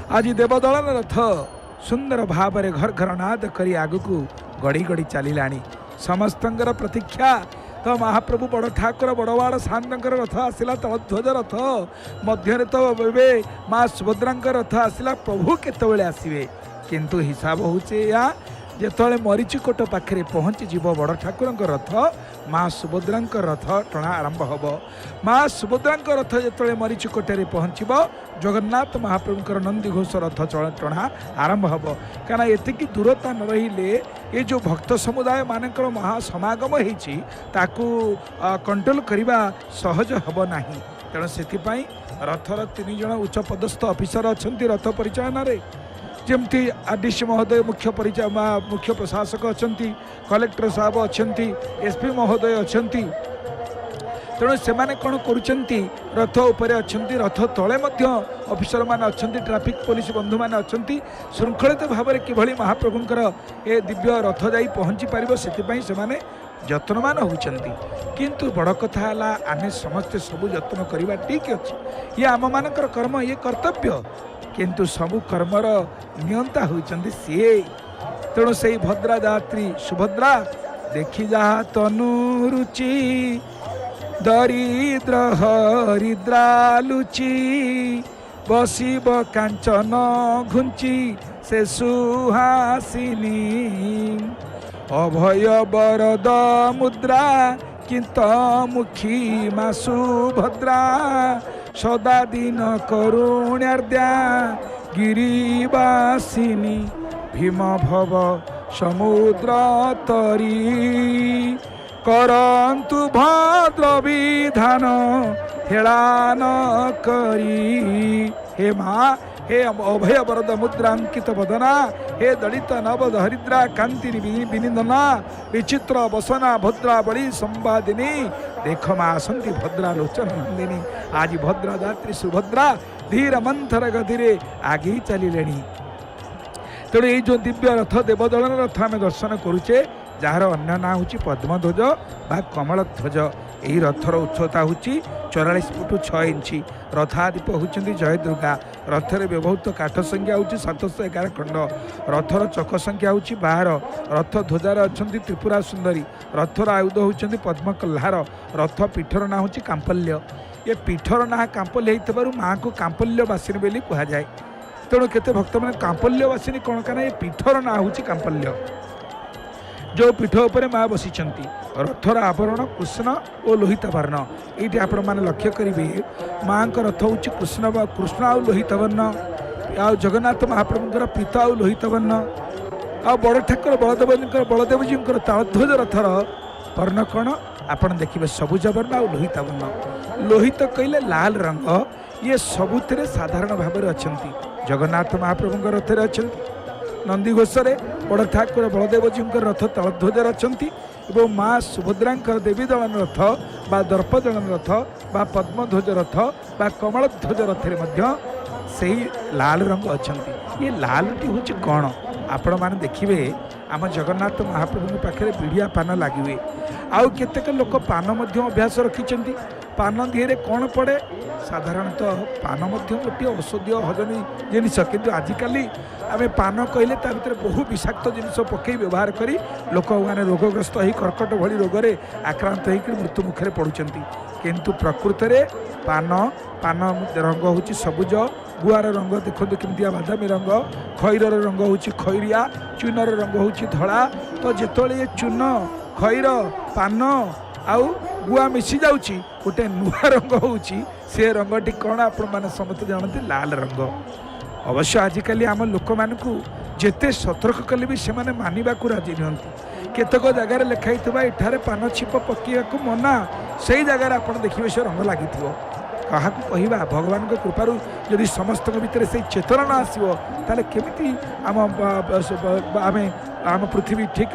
आज देवदलन रथ सुंदर भाव घर घर नाद करी आगु को गड़ी गड़ी चलिलानी। समस्तंगर प्रतीक्षा तो महाप्रभु बड़ ठाकुर बड़वाड़ सानंकर रथ आसला तलध्वज रथ मध्य तो ए माँ सुभद्रा रथ आसला प्रभु केतबेले आसवे किंतु हिसाब होचे या जेतले मरीचिकोट पाखे पहुँची जीव बड़ ठाकुर रथ माँ सुभद्रा रथ टणा आरंभ हम माँ सुभद्रा रथ जो मरीचिकोटे पहुँचब जगन्नाथ महाप्रभुंर नंदीघोष रथ टणा आरंभ हम कहीं एतिकी दूरता न रहिले ये जो भक्त समुदाय मानकर महासमागम होती कंट्रोल करने सहज हम ना तेणु से रथर 3 जन उच्च पदस्थ अफिसर अच्छा रथ परिचालन जमती आरडीसी महोदय मुख्य प्रशासक अच्छा कलेक्टर साहब अच्छा एसपी महोदय अच्छा तेणु से कौन करुँच रथ उपर अच्छा रथ तले अफिसर मान अच्छा ट्राफिक पुलिस बंधु मैंने अच्छा श्रृंखलित भाव में किभली महाप्रभुंर ए दिव्य रथ जा पहुँची पार से जत्नवान होती किंतु बड़ कथा है आमे समस्ते सबू जत्न करवा ठीक अच्छे ये आम मानकर कर्म ये कर्तव्य किंतु सबु कर्मर नियंता होती सी तेणु से भद्रा जात्री सुभद्रा देखी जा तनु रुचि दरिद्र हरिद्रा लुचि बसिब कांचन घुंची से सुहासिनी अभय वरद मुद्रा किंत मुखी मा सुभद्रा सदा दिन करुण्यार्द्या गिरिवासिनी भीम भव समुद्र तरी करंतु भद्र विधान हेलान करी हे माँ हे अभय वरद मुद्रांकित वदना हे दलित नवद हरिद्रा कांति विनिंदना विचित्र बसना भद्रा बड़ी संवादिनी देख माँ आसंती भद्रा लोचन नंदिनी आज भद्रा जात्री सुभद्रा धीर मंथर गतिरे आगे चलिले तेणु ये जो दिव्य रथ देवदलन रथ आम दर्शन करुचे जार अन्य ना हूँ पद्मध्वज बा कमल ध्वज यही रथर उच्चता हूँ 44 फुट 6 इंची रथादीप होती जय दुर्गा रथर व्यवहृत काठ संख्या हूँ 711 खंड रथर चक संख्या हूँ 12 रथ ध्वजार अच्छा त्रिपुरा सुंदरी रथर आयुध होती पद्म कल्हार रथ पीठर ना हूँ कांपल्य ये पीठर ना कांपल्य होइतबारु माँ को कांपल्यवासिनी बोली कहुए तेणु केते भक्त मैंने कांपल्यवासिनी कौन कहना ये पीठर ना हूँ कांपल्य जो पीठ उपर माँ बसी रथर आवरण कृष्ण और लोहित वर्ण ये आप लक्ष्य करेंगे माँ का रथ हूँ कृष्ण आ लोहित वर्ण आ जगन्नाथ महाप्रभुंर पीता आ लोहित वर्ण आ बड़ ठाकुर बलदेव जी तालध्वज रथर वर्ण कौन आपड़ देखिए सबुज वर्ण आ लोहित वर्ण लोहित कहले लाल रंग ये सबुतिर साधारण भाव में अच्छा जगन्नाथ महाप्रभु रथरे अच्छा नंदीघोषे बड़ ठाकुर बलदेव जी रथ तलध्वजर अच्छा माँ सुभद्रा देवी दलन रथ बा दर्प दलन रथ बा पद्मध्वज रथ बा कमल ध्वज रथरे से लाल रंग अच्छा ये लालटी हूँ कौन आपण मैंने देखिए आम जगन्नाथ महाप्रभु पाखे विड़िया पान लगे आउ केतेक लोक पान अभ्यास रखिंट पान दिहरे कौन पड़े साधारणतः पान गोटे औषधीय हजमी जिनस किंतु आजिकल आम पान कहले भीतर बहु विषाक्त जिनस पकई व्यवहार करी लोक मैंने रोगग्रस्त हो कर्कट भली रोगरे आक्रांत होकर मृत्यु मुखरे पड़ुंट किंतु प्रकृत में पान पान रंग हूँ सबुज गुआर रंग देखो केमतिया बादामी रंग खैर रंग हूँ खैरिया चूनर रंग हूँ धला तो जिते चून खैर पान आउ गुआ मिसी जाउची गोटे नुआ रंग होउची से रंगटी कौन आपण मैंने समस्त जानते लाल रंग अवश्य आजिकल आम लोक मानू जिते सतर्क कले भी से मानवा राजी नुहति केतक जगार लिखाई एठारे पान छिप पकड़ा मना से जगार आप देखिए से रंग लगी क्या कहवा भगवान कृपारू यदि समस्त भितर से चेतना न आसो ताले केमिति आम पृथ्वी ठीक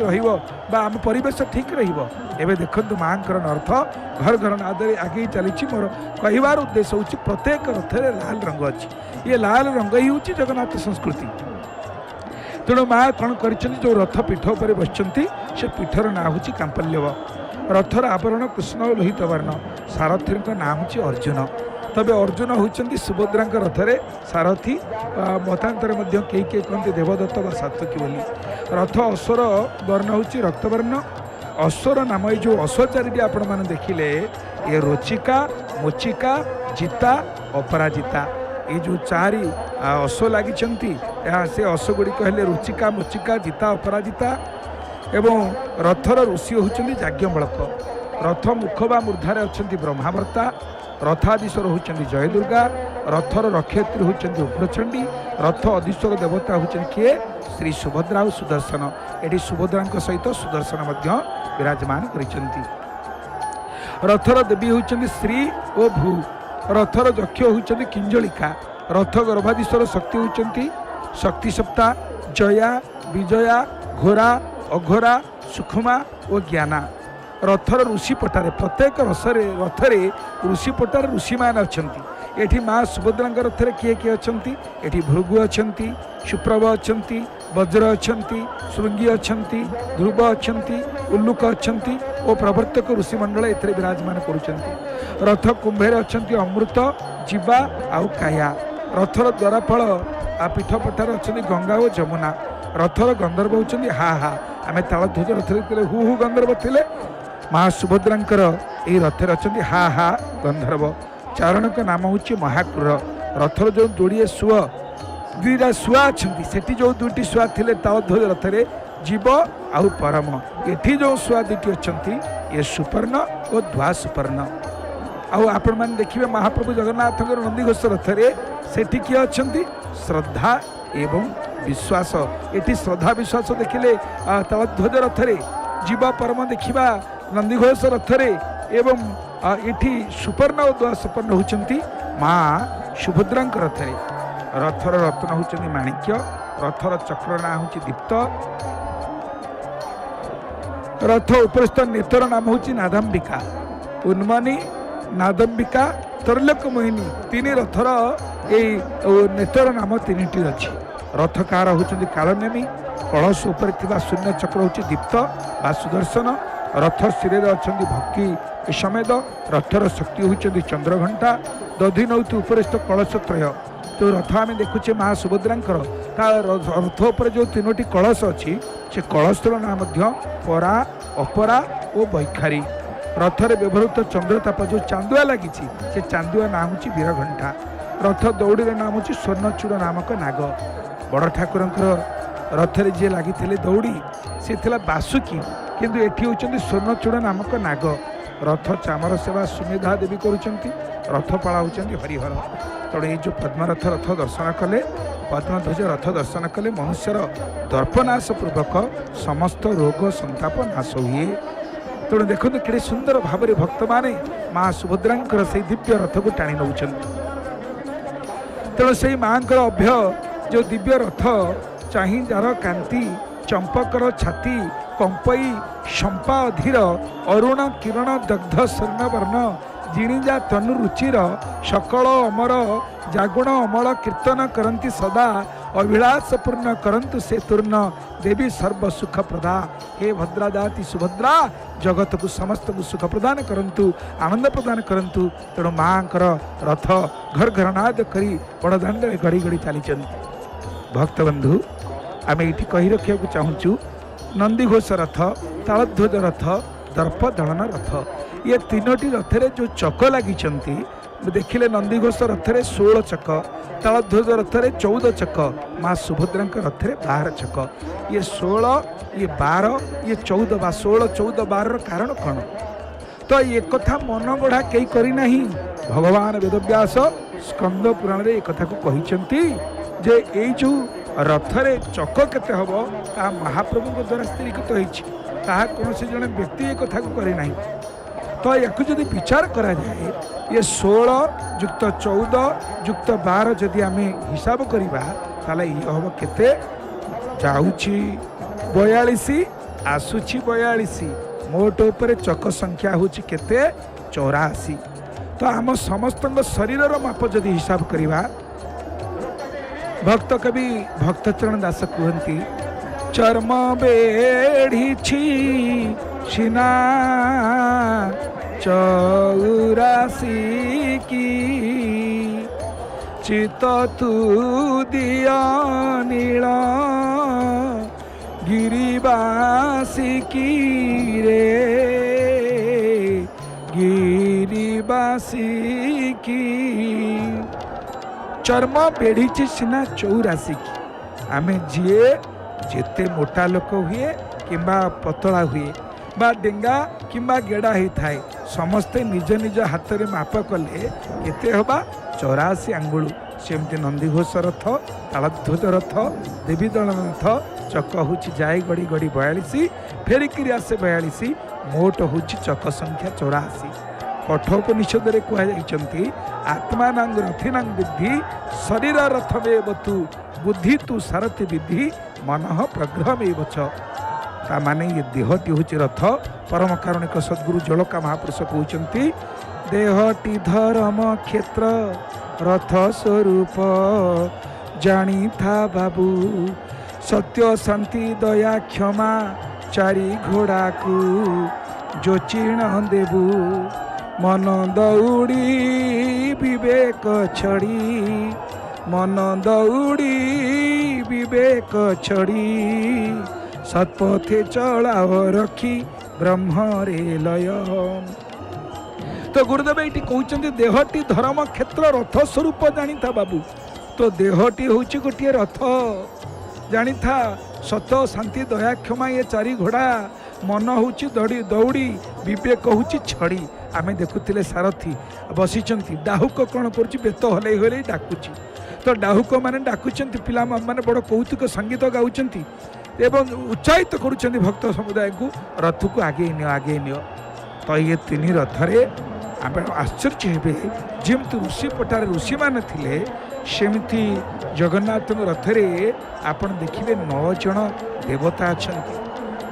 रम परिवेश ठीक रही देखु माँ अर्थ घर घर नादे आगे चली मोर कहबार उद्देश्य हूँ प्रत्येक रथरे लाल रंग अच्छी ये लाल रंग ही हूँ जगन्नाथ संस्कृति तेणु माँ कौन कर जो रथ पीठ पर बस से पीठर ना हूँ कांपल्य रथर आवरण कृष्ण लोहित वर्ण सारथी ना हूँ अर्जुन तबे अर्जुन होती सुभद्रा रथरे सारथी मतांतर कई कहते देवदत्त व सात्विकी बोली रथ असुर वर्ण हूँ रक्तवर्ण ଅଶ୍ୱର ନାମ ଏଇ ଯେଉଁ ଅଶ୍ୱ ଚାରିଟି ଆପଣମାନେ ଦେଖିଲେ ଏ ରୋଚିକା ମୋଚିକା ଜିତା ଅପରାଜିତା ଏଇ ଯେଉଁ ଚାରି ଅଶ୍ୱ ଲାଗିଛନ୍ତି ସେ ଅଶ୍ୱ ଗୁଡ଼ିକ ହେଲେ ରୁଚିକା ମୋଚିକା ଜିତା ଅପରାଜିତା ଏବଂ ରଥର ଋଷି ହେଉଛନ୍ତି ଯାଜ୍ଞବଳକ ରଥ ମୁଖ ବା ମୂର୍ଦ୍ଧାରେ ଅଛନ୍ତି ବ୍ରହ୍ମାବର୍ତ୍ତା ରଥାଧୀଶ୍ୱର ହେଉଛନ୍ତି ଜୟଦୁର୍ଗା ରଥର ରକ୍ଷୟତ୍ରୀ ହେଉଛନ୍ତି ଉଗ୍ରଚଣ୍ଡୀ ରଥ ଅଧୀଶ୍ୱର ଦେବତା ହେଉଛନ୍ତି କିଏ ଶ୍ରୀ ସୁଭଦ୍ରା ଓ ସୁଦର୍ଶନ ଏଠି ସୁଭଦ୍ରାଙ୍କ ସହିତ ସୁଦର୍ଶନ ମଧ୍ୟ ବିରାଜମାନ କରିଛନ୍ତି ରଥର ଦେବୀ ହେଉଛନ୍ତି ଶ୍ରୀ ଓ ଭୂ ରଥର ଯକ୍ଷ ହେଉଛନ୍ତି କିଞ୍ଜଳିକା ରଥ ଗର୍ଭାଧୀଶ୍ୱର ଶକ୍ତି ହେଉଛନ୍ତି ଶକ୍ତି ସପ୍ତା ଜୟା ବିଜୟା ଘୋରା ଅଘୋରା ସୁଖମା ଓ ଜ୍ଞାନା ରଥର ଋଷିପଟାରେ ପ୍ରତ୍ୟେକ ରଥରେ ଋଷିପଟାରେ ଋଷିମାନେ ଅଛନ୍ତି ଏଠି ମା ସୁଭଦ୍ରାଙ୍କ ରଥରେ କିଏ କିଏ ଅଛନ୍ତି ଏଠି ଭୃଗୁ ଅଛନ୍ତି ସୁପ୍ରଭ ଅଛନ୍ତି ବଜ୍ର ଅଛନ୍ତି ଶୃଙ୍ଗୀ ଅଛନ୍ତି ଧ୍ରୁବ ଅଛନ୍ତି ଉଲ୍ଲୁକ ଅଛନ୍ତି ଓ ପ୍ରବର୍ତ୍ତକ ଋଷିମଣ୍ଡଳ ଏଥିରେ ବିରାଜମାନ କରୁଛନ୍ତି ରଥ କୁମ୍ଭରେ ଅଛନ୍ତି ଅମୃତ ଯିବା ଆଉ କାୟା ରଥର ଦ୍ୱାରପାଳ ପୀଠପଟାରେ ଅଛନ୍ତି ଗଙ୍ଗା ଓ ଯମୁନା ରଥର ଗନ୍ଧର୍ବ ହେଉଛନ୍ତି ହା ହା ଆମେ ତାଳଧ୍ୱଜ ରଥରେ ଥିଲେ ହୁ ହୁ ଗନ୍ଧର୍ବ ଥିଲେ ମା ସୁଭଦ୍ରାଙ୍କର ଏହି ରଥରେ ଅଛନ୍ତି ହା ହା ଗନ୍ଧର୍ବ ଚାରଣଙ୍କ ନାମ ହେଉଛି ମହାକ୍ରୁର ରଥର ଯେଉଁ ଯୋଡ଼ିଏ ସୁଅ ଦୁଇଟା ଶୁଆ ଅଛନ୍ତି ସେଠି ଯେଉଁ ଦୁଇଟି ଶୁଆ ଥିଲେ ତାଳଧ୍ୱଜ ରଥରେ ଜୀବ ଆଉ ପରମ ଏଠି ଯେଉଁ ଶୁଆ ଦୁଇଟି ଅଛନ୍ତି ଏ ସୁପର୍ଣ୍ଣ ଓ ଧୂଆ ସୁପର୍ଣ୍ଣ ଆଉ ଆପଣମାନେ ଦେଖିବେ ମହାପ୍ରଭୁ ଜଗନ୍ନାଥଙ୍କର ନନ୍ଦିଘୋଷ ରଥରେ ସେଠି କିଏ ଅଛନ୍ତି ଶ୍ରଦ୍ଧା ଏବଂ ବିଶ୍ୱାସ ଏଠି ଶ୍ରଦ୍ଧା ବିଶ୍ୱାସ ଦେଖିଲେ ତାଳଧ୍ୱଜ ରଥରେ ଜୀବ ପରମ ଦେଖିବା ନନ୍ଦିଘୋଷ ରଥରେ ଏବଂ ଏଠି ସୁପର୍ଣ୍ଣ ଓ ଧୂଆ ସୁପର୍ଣ୍ଣ ହେଉଛନ୍ତି ମା ସୁଭଦ୍ରାଙ୍କ ରଥରେ ରଥର ରତ୍ନ ହେଉଛନ୍ତି ମାଣିକ୍ୟ ରଥର ଚକ୍ର ନାଁ ହେଉଛି ଦୀପ୍ତ ରଥ ଉପରିସ୍ଥ ନେତର ନାମ ହେଉଛି ନାଦାମ୍ବିକା ଉନ୍ମନୀ ନାଦମ୍ବିକା ତୈର୍ଲୋକ ମୋହିନୀ ତିନି ରଥର ଏଇ ନେତର ନାମ ତିନିଟି ଅଛି ରଥ କାହାର ହେଉଛନ୍ତି କାଳନେମୀ କଳସ ଉପରେ ଥିବା ଶୂନ୍ୟ ଚକ୍ର ହେଉଛି ଦୀପ୍ତ ବା ସୁଦର୍ଶନ ରଥ ଶିରରେ ଅଛନ୍ତି ଭକ୍ତି ସମେତ ରଥର ଶକ୍ତି ହେଉଛନ୍ତି ଚନ୍ଦ୍ରଘଣ୍ଟା ଦଧି ନଉତି ଉପରିସ୍ଥ କଳସ ତ୍ରୟ ଯେଉଁ ରଥ ଆମେ ଦେଖୁଛେ ମା ସୁଭଦ୍ରାଙ୍କର ତା ରଥ ଉପରେ ଯେଉଁ ତିନୋଟି କଳସ ଅଛି ସେ କଳସର ନାଁ ମଧ୍ୟ ପରା ଅପରା ଓ ବୈଖାରୀ ରଥରେ ବ୍ୟବହୃତ ଚନ୍ଦ୍ରତାପ ଯେଉଁ ଚାନ୍ଦୁଆ ଲାଗିଛି ସେ ଚାନ୍ଦୁଆ ନାଁ ହେଉଛି ବୀରଘଣ୍ଟା ରଥ ଦୌଡ଼ିର ନାମ ହେଉଛି ସ୍ୱର୍ଣ୍ଣଚୂଡ଼ ନାମକ ନାଗ ବଡ଼ ଠାକୁରଙ୍କର ରଥରେ ଯିଏ ଲାଗିଥିଲେ ଦୌଡ଼ି ସେ ଥିଲା ବାସୁକି କିନ୍ତୁ ଏଠି ହେଉଛନ୍ତି ସ୍ୱର୍ଣ୍ଣଚୂଡ଼ ନାମକ ନାଗ ରଥ ଚାମର ସେବା ସୁମେଧା ଦେବୀ କରୁଛନ୍ତି ରଥପାଳା ହେଉଛନ୍ତି ହରିହର ତେଣୁ ଏଇ ଯେଉଁ ପଦ୍ମରଥ ରଥ ଦର୍ଶନ କଲେ ପଦ୍ମଧ୍ୱଜ ରଥ ଦର୍ଶନ କଲେ ମନୁଷ୍ୟର ଦର୍ପନାଶ ପୂର୍ବକ ସମସ୍ତ ରୋଗ ସନ୍ତାପ ନାଶ ହୁଏ ତେଣୁ ଦେଖନ୍ତୁ କେଡ଼େ ସୁନ୍ଦର ଭାବରେ ଭକ୍ତମାନେ ମା ସୁଭଦ୍ରାଙ୍କର ସେଇ ଦିବ୍ୟ ରଥକୁ ଟାଣି ନେଉଛନ୍ତି ତେଣୁ ସେଇ ମାଙ୍କର ଅଭ୍ୟ ଯେଉଁ ଦିବ୍ୟ ରଥ ଚାହିଁ ଯାର କାନ୍ତି ଚମ୍ପକର ଛାତି କମ୍ପଇ ଶମ୍ପା ଅଧୀର ଅରୁଣ କିରଣ ଦଗ୍ଧ ସ୍ୱର୍ଣ୍ଣବର୍ଣ୍ଣ ଜିଣିଜା ତନୁ ରୁଚିର ସକଳ ଅମର ଜାଗୁଣ ଅମଳ କୀର୍ତ୍ତନ କରନ୍ତି ସଦା ଅଭିଳାଷ ପୂର୍ଣ୍ଣ କରନ୍ତୁ ସେ ତୂର୍ଣ୍ଣ ଦେବୀ ସର୍ବ ସୁଖ ପ୍ରଦା ହେ ଭଦ୍ରା ଜାତି ସୁଭଦ୍ରା ଜଗତକୁ ସମସ୍ତଙ୍କୁ ସୁଖ ପ୍ରଦାନ କରନ୍ତୁ ଆନନ୍ଦ ପ୍ରଦାନ କରନ୍ତୁ ତେଣୁ ମାଙ୍କର ରଥ ଘର ଘରନାଦ କରି ବଡ଼ଦାଣ୍ଡରେ ଗଡ଼ି ଗଡ଼ି ଚାଲିଛନ୍ତି ଭକ୍ତବନ୍ଧୁ ଆମେ ଏଇଠି କହି ରଖିବାକୁ ଚାହୁଁଛୁ ନନ୍ଦିଘୋଷ ରଥ ତାଳଧ୍ୱଜ ରଥ ଦର୍ପ ଦଳନ ରଥ ये तीनोटी रथरे जो चक लगी देखिले नंदीघोष रथरे 16 चक तालध्वज रथरे 14 चक माँ सुभद्रा रथरे 12 चक ये 16 ये 12 ये 14 बा 16 14 12 कारण कौन तो ये कथा मन गढ़ा कई करना भगवान वेदव्यास स्कंद पुराण रे कथा को कही जे ये जो रथरे चक केते हबो ता महाप्रभु द्वारा स्थिरीकृत होइछि ताहा कोनोसी जने व्यक्ति ये कथा को करि नाही तो या जदि विचार करा जाए ये 16 युक्त 14 युक्त 12 जदि आम हिसाब करवा ताले ये हम केते जाउछि 42 आसुछि 42 मोट ऊपर चक संख्या होछि केते 84 तो आम समस्त शरीर माप जदि हिसाब करवा भक्त कवि भक्तचरण दास कहती चर्म बेढ़ी सीना 84 की चित तू दिया नीला गिरिबासी की रे चर्म बेढ़ी सीना 84 की आम जी जेते मोटा लोक हुए किंबा पतला हुए बा डेंगा किंबा गेड़ा होता है समस्ते निज निज हाथ में माप कले केते हबा 84 आंगुल सेमती नंदीघोष रथ तालध्वज रथ देवी दलनाथ चक हूँ जाए गड़ी गड़ी 42 फेरिकी आसे 42 मोट हूँ चक संख्या 84 कठोपनिषद कहुई आत्मानांग रथिनांग विद्धि शरीर रथमेव तु बुद्धि तु सारथि विद्धि मन प्रग्रहमेव च तामाने ये देहटी हूँ रथ परम कारुणिक सद्गुरु जलका महापुरुष कहते देहटी धर्म क्षेत्र रथ स्वरूप जानी था बाबू सत्य शांति दया क्षमा चारि घोड़ा को जो चीण देबू मन दौड़ी विवेक छड़ी मन दौड़ी विवेक छड़ी सत्पथे चलाओ रखी ब्रह्मरे लय। तो गुरुदेव ये कहते देहटी धर्म क्षेत्र रथ स्वरूप जानी था बाबू तो देहटी हूँ गोटे रथ जानी था सत शांति दया क्षमा ये चारि घोड़ा मन हूँ दौड़ी विवेक हूँ छड़ी आम देखुले सारथी बसी डाहुक कौन कर बेत हल हल डाकुची तो डाहुक मैंने डाकुंट पिला मैंने बड़ कौतुक संगीत गाँच एवं उत्साहित करुँच भक्त समुदाय को रथ को आगे नियो तो ये तीन रथरे आम आश्चर्य हे जमी ऋषि पटार ऋषि मान थे सेमती जगन्नाथ रथरे आपण देखिए 9 जन देवता अच्छा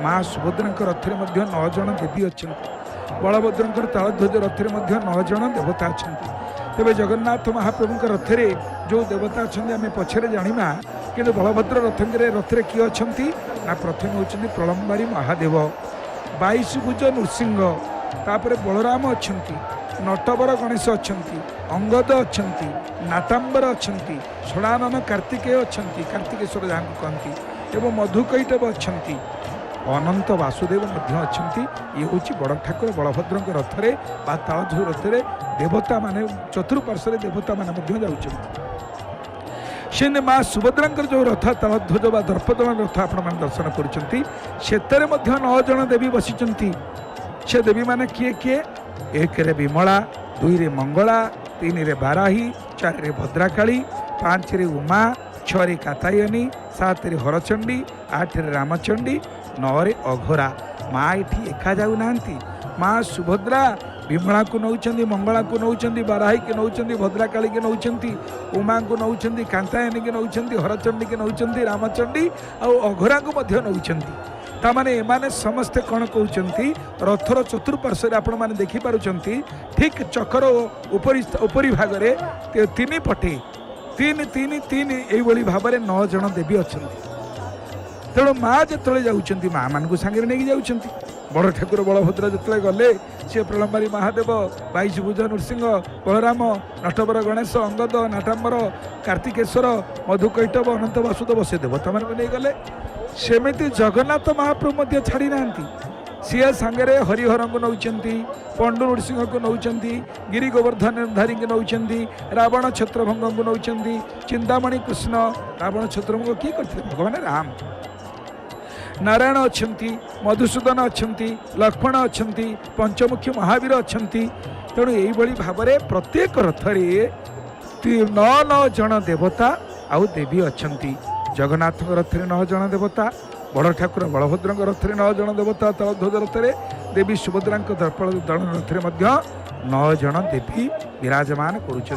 माँ सुभद्रा रथरे 9 जन देवी अच्छा बलभद्र तालध्वज रथरे 9 जन देवता अच्छा तेज जगन्नाथ महाप्रभु रथरे जो देवता अच्छा आम पछरे जाना कि बलभद्र रथरे किए अच्छा ना प्रथम होती प्रलम्बारी महादेव 22 भुज नृसिंह तापर बलराम अच्छा नटवर गणेश अच्छा अंगद अच्छा नाटांबर अच्छा षडानन कार्तिकेय अच्छा कार्तिकेश्वर जहाँ कहती एवं मधुकैटव अच्छा अनंत वासुदेव अच्छा ये हूँ बड़ ठाकुर बलभद्र रथरे तालध्वज रथरे देवता माने चतुर्पार्श्व देवता माने से माँ सुभद्रा जो रथ तालध्वज बा दर्पदलन रथ आपण दर्शन कर 9 जन देवी बसी से देवी माने किए किए 1 रे विमला 2 रे मंगला 3 रे बाराही 4 रे भद्राकाली 5 रे उमा 6 रे कातायनी 7 रे हरचंडी 8 रे रामचंडी 9 रे अघोरा माँ ये एका जाऊ नांती माँ सुभद्रा विमला को नौचंदी मंगला को नौचंदी बाराही के नौचंदी भद्राकाली के नौचंदी उमा को नौचंदी कांतायनी के नौचंदी हरचंडी के नौचंदी रामचंडी और अघोरा को मध्य नौचंदी तामाने एमाने समस्ते कौन कहते रथर चतुर्पार्श्व आपण मैंने देखिपुं ठीक चक्र उपरी भाग में 3 पटे 3 यही भाव में 9 जन देवी अच्छा तेणु माँ जो जाऊँच माँ मान सांगे नहीं जाऊँच बड़ ठाकुर बलभद्र जो गले सी प्रलम्बारी महादेव 22 भुज नृसिंह बलराम नटवर गणेश अंगद नाटांबर कार्तिकेश्वर मधुकैटव अनंत वासुदेव से देवता मान नहीं गले सेमती जगन्नाथ महाप्रभु छाड़ी ना सी सांगे हरिहर को नौचंती पंडु नृसिंह को नौचंती गिरी गोवर्धन धारी को नौचंती रावण छत्रभंग को नौचंती चिंतामणि कृष्ण रावण छत्रभंग किए करते भगवान राम नारायण अच्छा मधुसूदन अच्छा लक्ष्मण अच्छा पंचमुखी महावीर अच्छा तेणु यही भाव में प्रत्येक रथरे 9 जन देवता आउ देवी अच्छा जगन्नाथ रथरे 9 जन देवता बड़ ठाकुर बलभद्र रथरे 9 जन देवता तालध्वज रथरे देवी सुभद्रा दर्पदलन रथरे 9 जन देवी विराजमान करुँच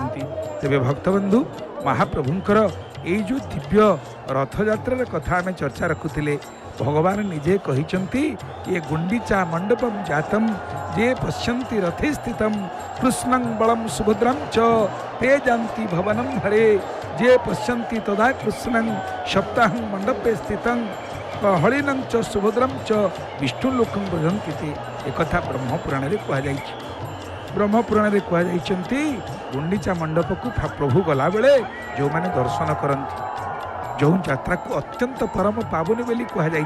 तेरे भक्तबंधु महाप्रभुंकर ये जो दिव्य रथयात्रा कथा आम चर्चा रखुले भगवान निजे कहते ये गुंडीचा मंडपम जातम जे पश्यन्ति रथे स्थितम कृष्णं बलम सुभद्रं च ते जानती भवनम हरे जे पश्यन्ति तदा कृष्णं सप्ताहं मंडपे स्थितं हरिणं च सुभद्रं च विष्णुलोकं भजन्ति ते एक ब्रह्मपुराण में कहुई ब्रह्मपुराण में कहुई गुंडीचा मंडप को प्रभु गला बेले जो मैंने दर्शन करती जो यात्रा को अत्यंत परम पावनी बोली कहुई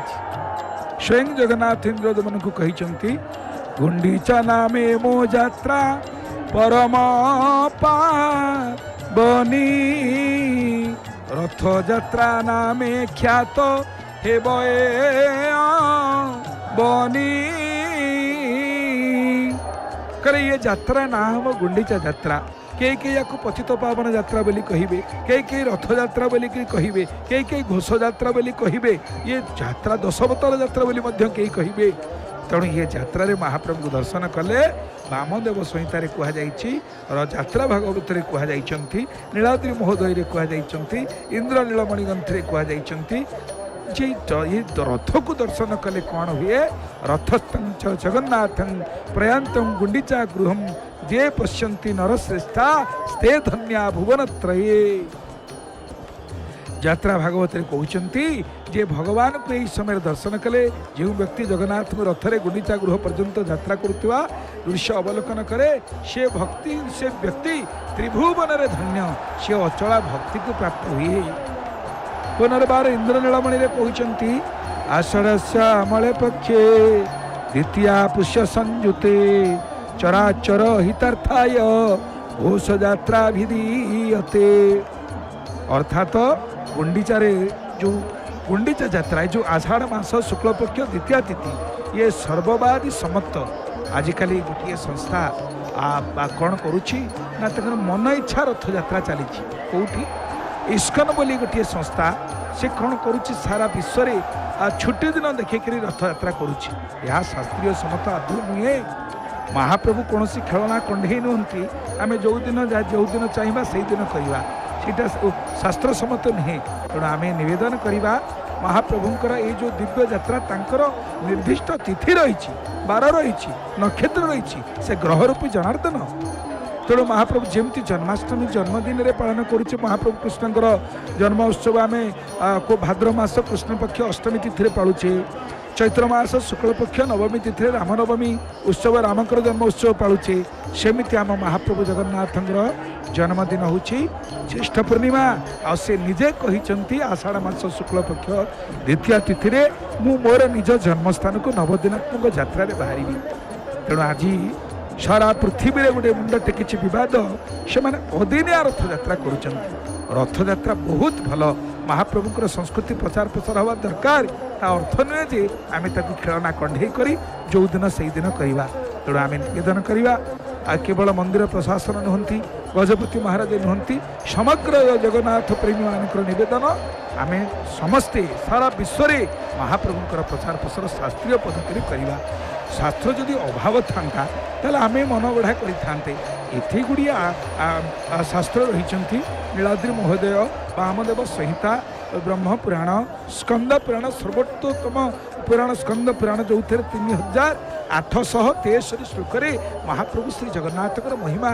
स्वयं जगन्नाथ इंद्रदेवन को कहते गुंडीचा नामे मो यात्रा परम বনি রথযাত্রা নামে খ্যাত হে বয়ে বনি करे ये यात्रा ना हम गुंडीचा यात्रा कई या पतित पावन यात्रा बोली कहिबे कई रथ यात्रा बोली कहिबे कई घोष यात्रा बोली कहिबे ये यात्रा दशवतार यात्रा बोली मध्य कई कहिबे तेणु ये यात्रा रे महाप्रभु को दर्शन कले वामदेव संहिता कहुई और यात्रा भागवत कहुई नीलाद्रि महोदय कहुई इंद्र नीलमणि ग्रंथ कहुई जे ये रथ को दर्शन कले कौन हुए रथस्थं जगन्नाथं प्रयांतं गुंडीचा गृहं जे पश्यन्ति नरश्रेष्ठा स्ते धन्या भुवनत्रये यात्रा भागवत कहते जे भगवान को यही समय दर्शन कले जो व्यक्ति जगन्नाथ रथरे गुंडीचा गृह पर्यंत यात्रा करुवा दृश्य अवलोकन करे से भक्ति से व्यक्ति त्रिभुवन रे धन्य से अचला भक्ति को प्राप्त हुए पुनर्बार इंद्र नीलमणि कहते आषाढ़ पक्षे द्वितीया पुष्य संयुते चराचर हितार्थाय घोष यात्रा विधीयते अर्थात गुंडीचारे जो गुंडीचा यात्रा जो आषाढ़ मास शुक्ल पक्ष द्वितीया तिथि ये सर्ववादी समस्त आजिकल गोटे संस्था कौन करुच्ची ना तक मन इच्छा रथ यात्रा चली कौटी इस्कन बोली गोटे संस्था से कौन करुच्ची सारा विश्व में छुट्टी दिन देखिक रथ यात्रा करुच्ची यह शास्त्रीय सम्मत आदौ नुहे महाप्रभु कौन खेलना कंडे नुहति आम जो दिन चाहिए से दिन करवा सीटा शास्त्र सम्मत नुहे तेणु आम नवेदन करवा महाप्रभुंकर ये जो दिव्य यात्रा तांकर निर्दिष्ट तिथि रही बार रही नक्षत्र रही से ग्रह रूपी जनार्दन तेणु महाप्रभु जमती जन्माष्टमी जन्मदिन रे पालन करुचे महाप्रभु कृष्णकर जन्म उत्सव आम को भाद्र मास कृष्ण पक्ष अष्टमी तिथि पालुचे चैत्र मास शुक्ल पक्ष नवमी तिथि रामनवमी उत्सव रामकर जन्म उत्सव पालुचे सेमिति आम महाप्रभु जगन्नाथ जन्मदिन हूँ ज्येष्ठ पूर्णिमा आ से निजे कहते आषाढ़ मास शुक्ल पक्ष द्वितीय तिथि मु मोर निज जन्मस्थान को नवदिनात्मक यात्रा बाहरी तेणु आज सारा पृथ्वी रे गोटे मुंड टेकी बद से अदिनिया रथ यात्रा रथयात्रा बहुत भल महाप्रभुंर संस्कृति प्रचार प्रसार हवा दरकार ता अर्थ नुहे जे आम खेलना कंडे कर जो दिन से दिन करवा तेणु आम निवेदन करवा केवल मंदिर प्रशासन नुहति गजपति महाराज नुहति समग्र जगन्नाथ प्रेमी मान नवेदन आम समस्ते सारा विश्व में महाप्रभुंर प्रचार प्रसार शास्त्रीय पद्धति करवा शास्त्र जदि अभाव था आम मन गढ़ा करते एथि गुड़िया शास्त्र रही नीलाद्रि महोदय वामदेव संहिता ब्रह्म पुराण स्कंद पुराण सर्वोत्तम पुराण स्कंद पुराण जो 3863 श्लोक महाप्रभु श्री जगन्नाथ महिमा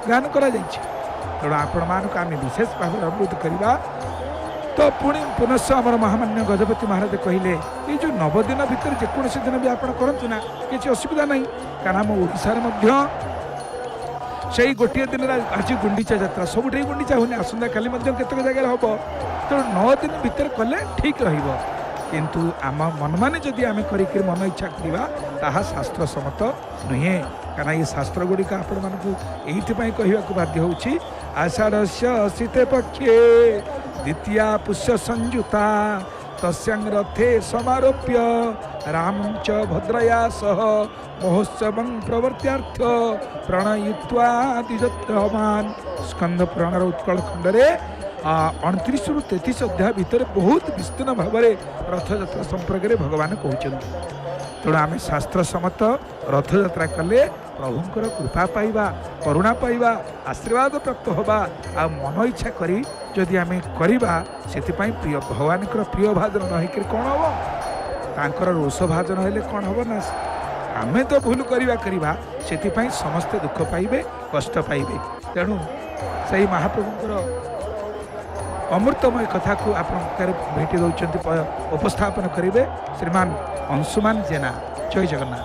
गान करा तेणु आपण मानक आम विशेष भाव अनुरोध करवा तो पुणी पुनश्च आमर महामान्य गजपति महाराज कहले ये जो नवदिन भितर जेकोसी दिन भी आप करूँ ना किसी असुविधा नहीं कारण आम ओडिशार से गोटे दिन आज गुंडीचा यात्रा सबुठ गुंडीचा होनी आसंता काली केतक जगह हम तेणु 9 दिन भितर कले ठीक किंतु आम मन माने जदि आम कर मन इच्छा करवा ताहा शास्त्र सम्मत नुहे कारण ये शास्त्र गुड़िक आपण मानक ये कहवाक बाध्य होची आषाढ़ शीते पक्षे द्वितीया पुष्य संयुता तस्यांग रथे समारोप्य रामं च भद्रया सह महोत्सवं प्रवर्त्यार्थ प्रणयित्वा द्विजोत्तमान स्कंद पुराण उत्कल खंडरे 29 ରୁ 33 अध्याय भितर बहुत विस्तीर्ण भाव में रथयात्रा संपर्क में भगवान कहते तेणु आम शास्त्र सम्मत रथयात्रा कले प्रभुंकर कृपा पाइबा करुणा पाइबा आशीर्वाद प्राप्त होबा आ मन इच्छा करी जदि आम करवा से प्रिय भगवान प्रिय भाजन न होकर कौन हम तांकर रोष भाजन हेले कौन हम ना आम तो भूल करवा से समस्ते दुख पाइबे कष्ट पाइबे तेणु से महाप्रभुंकर अमृतमय कथा को आप भेटी दौरान उपस्थापन करेंगे श्रीमान अंशुमान जेना। जय जगन्नाथ।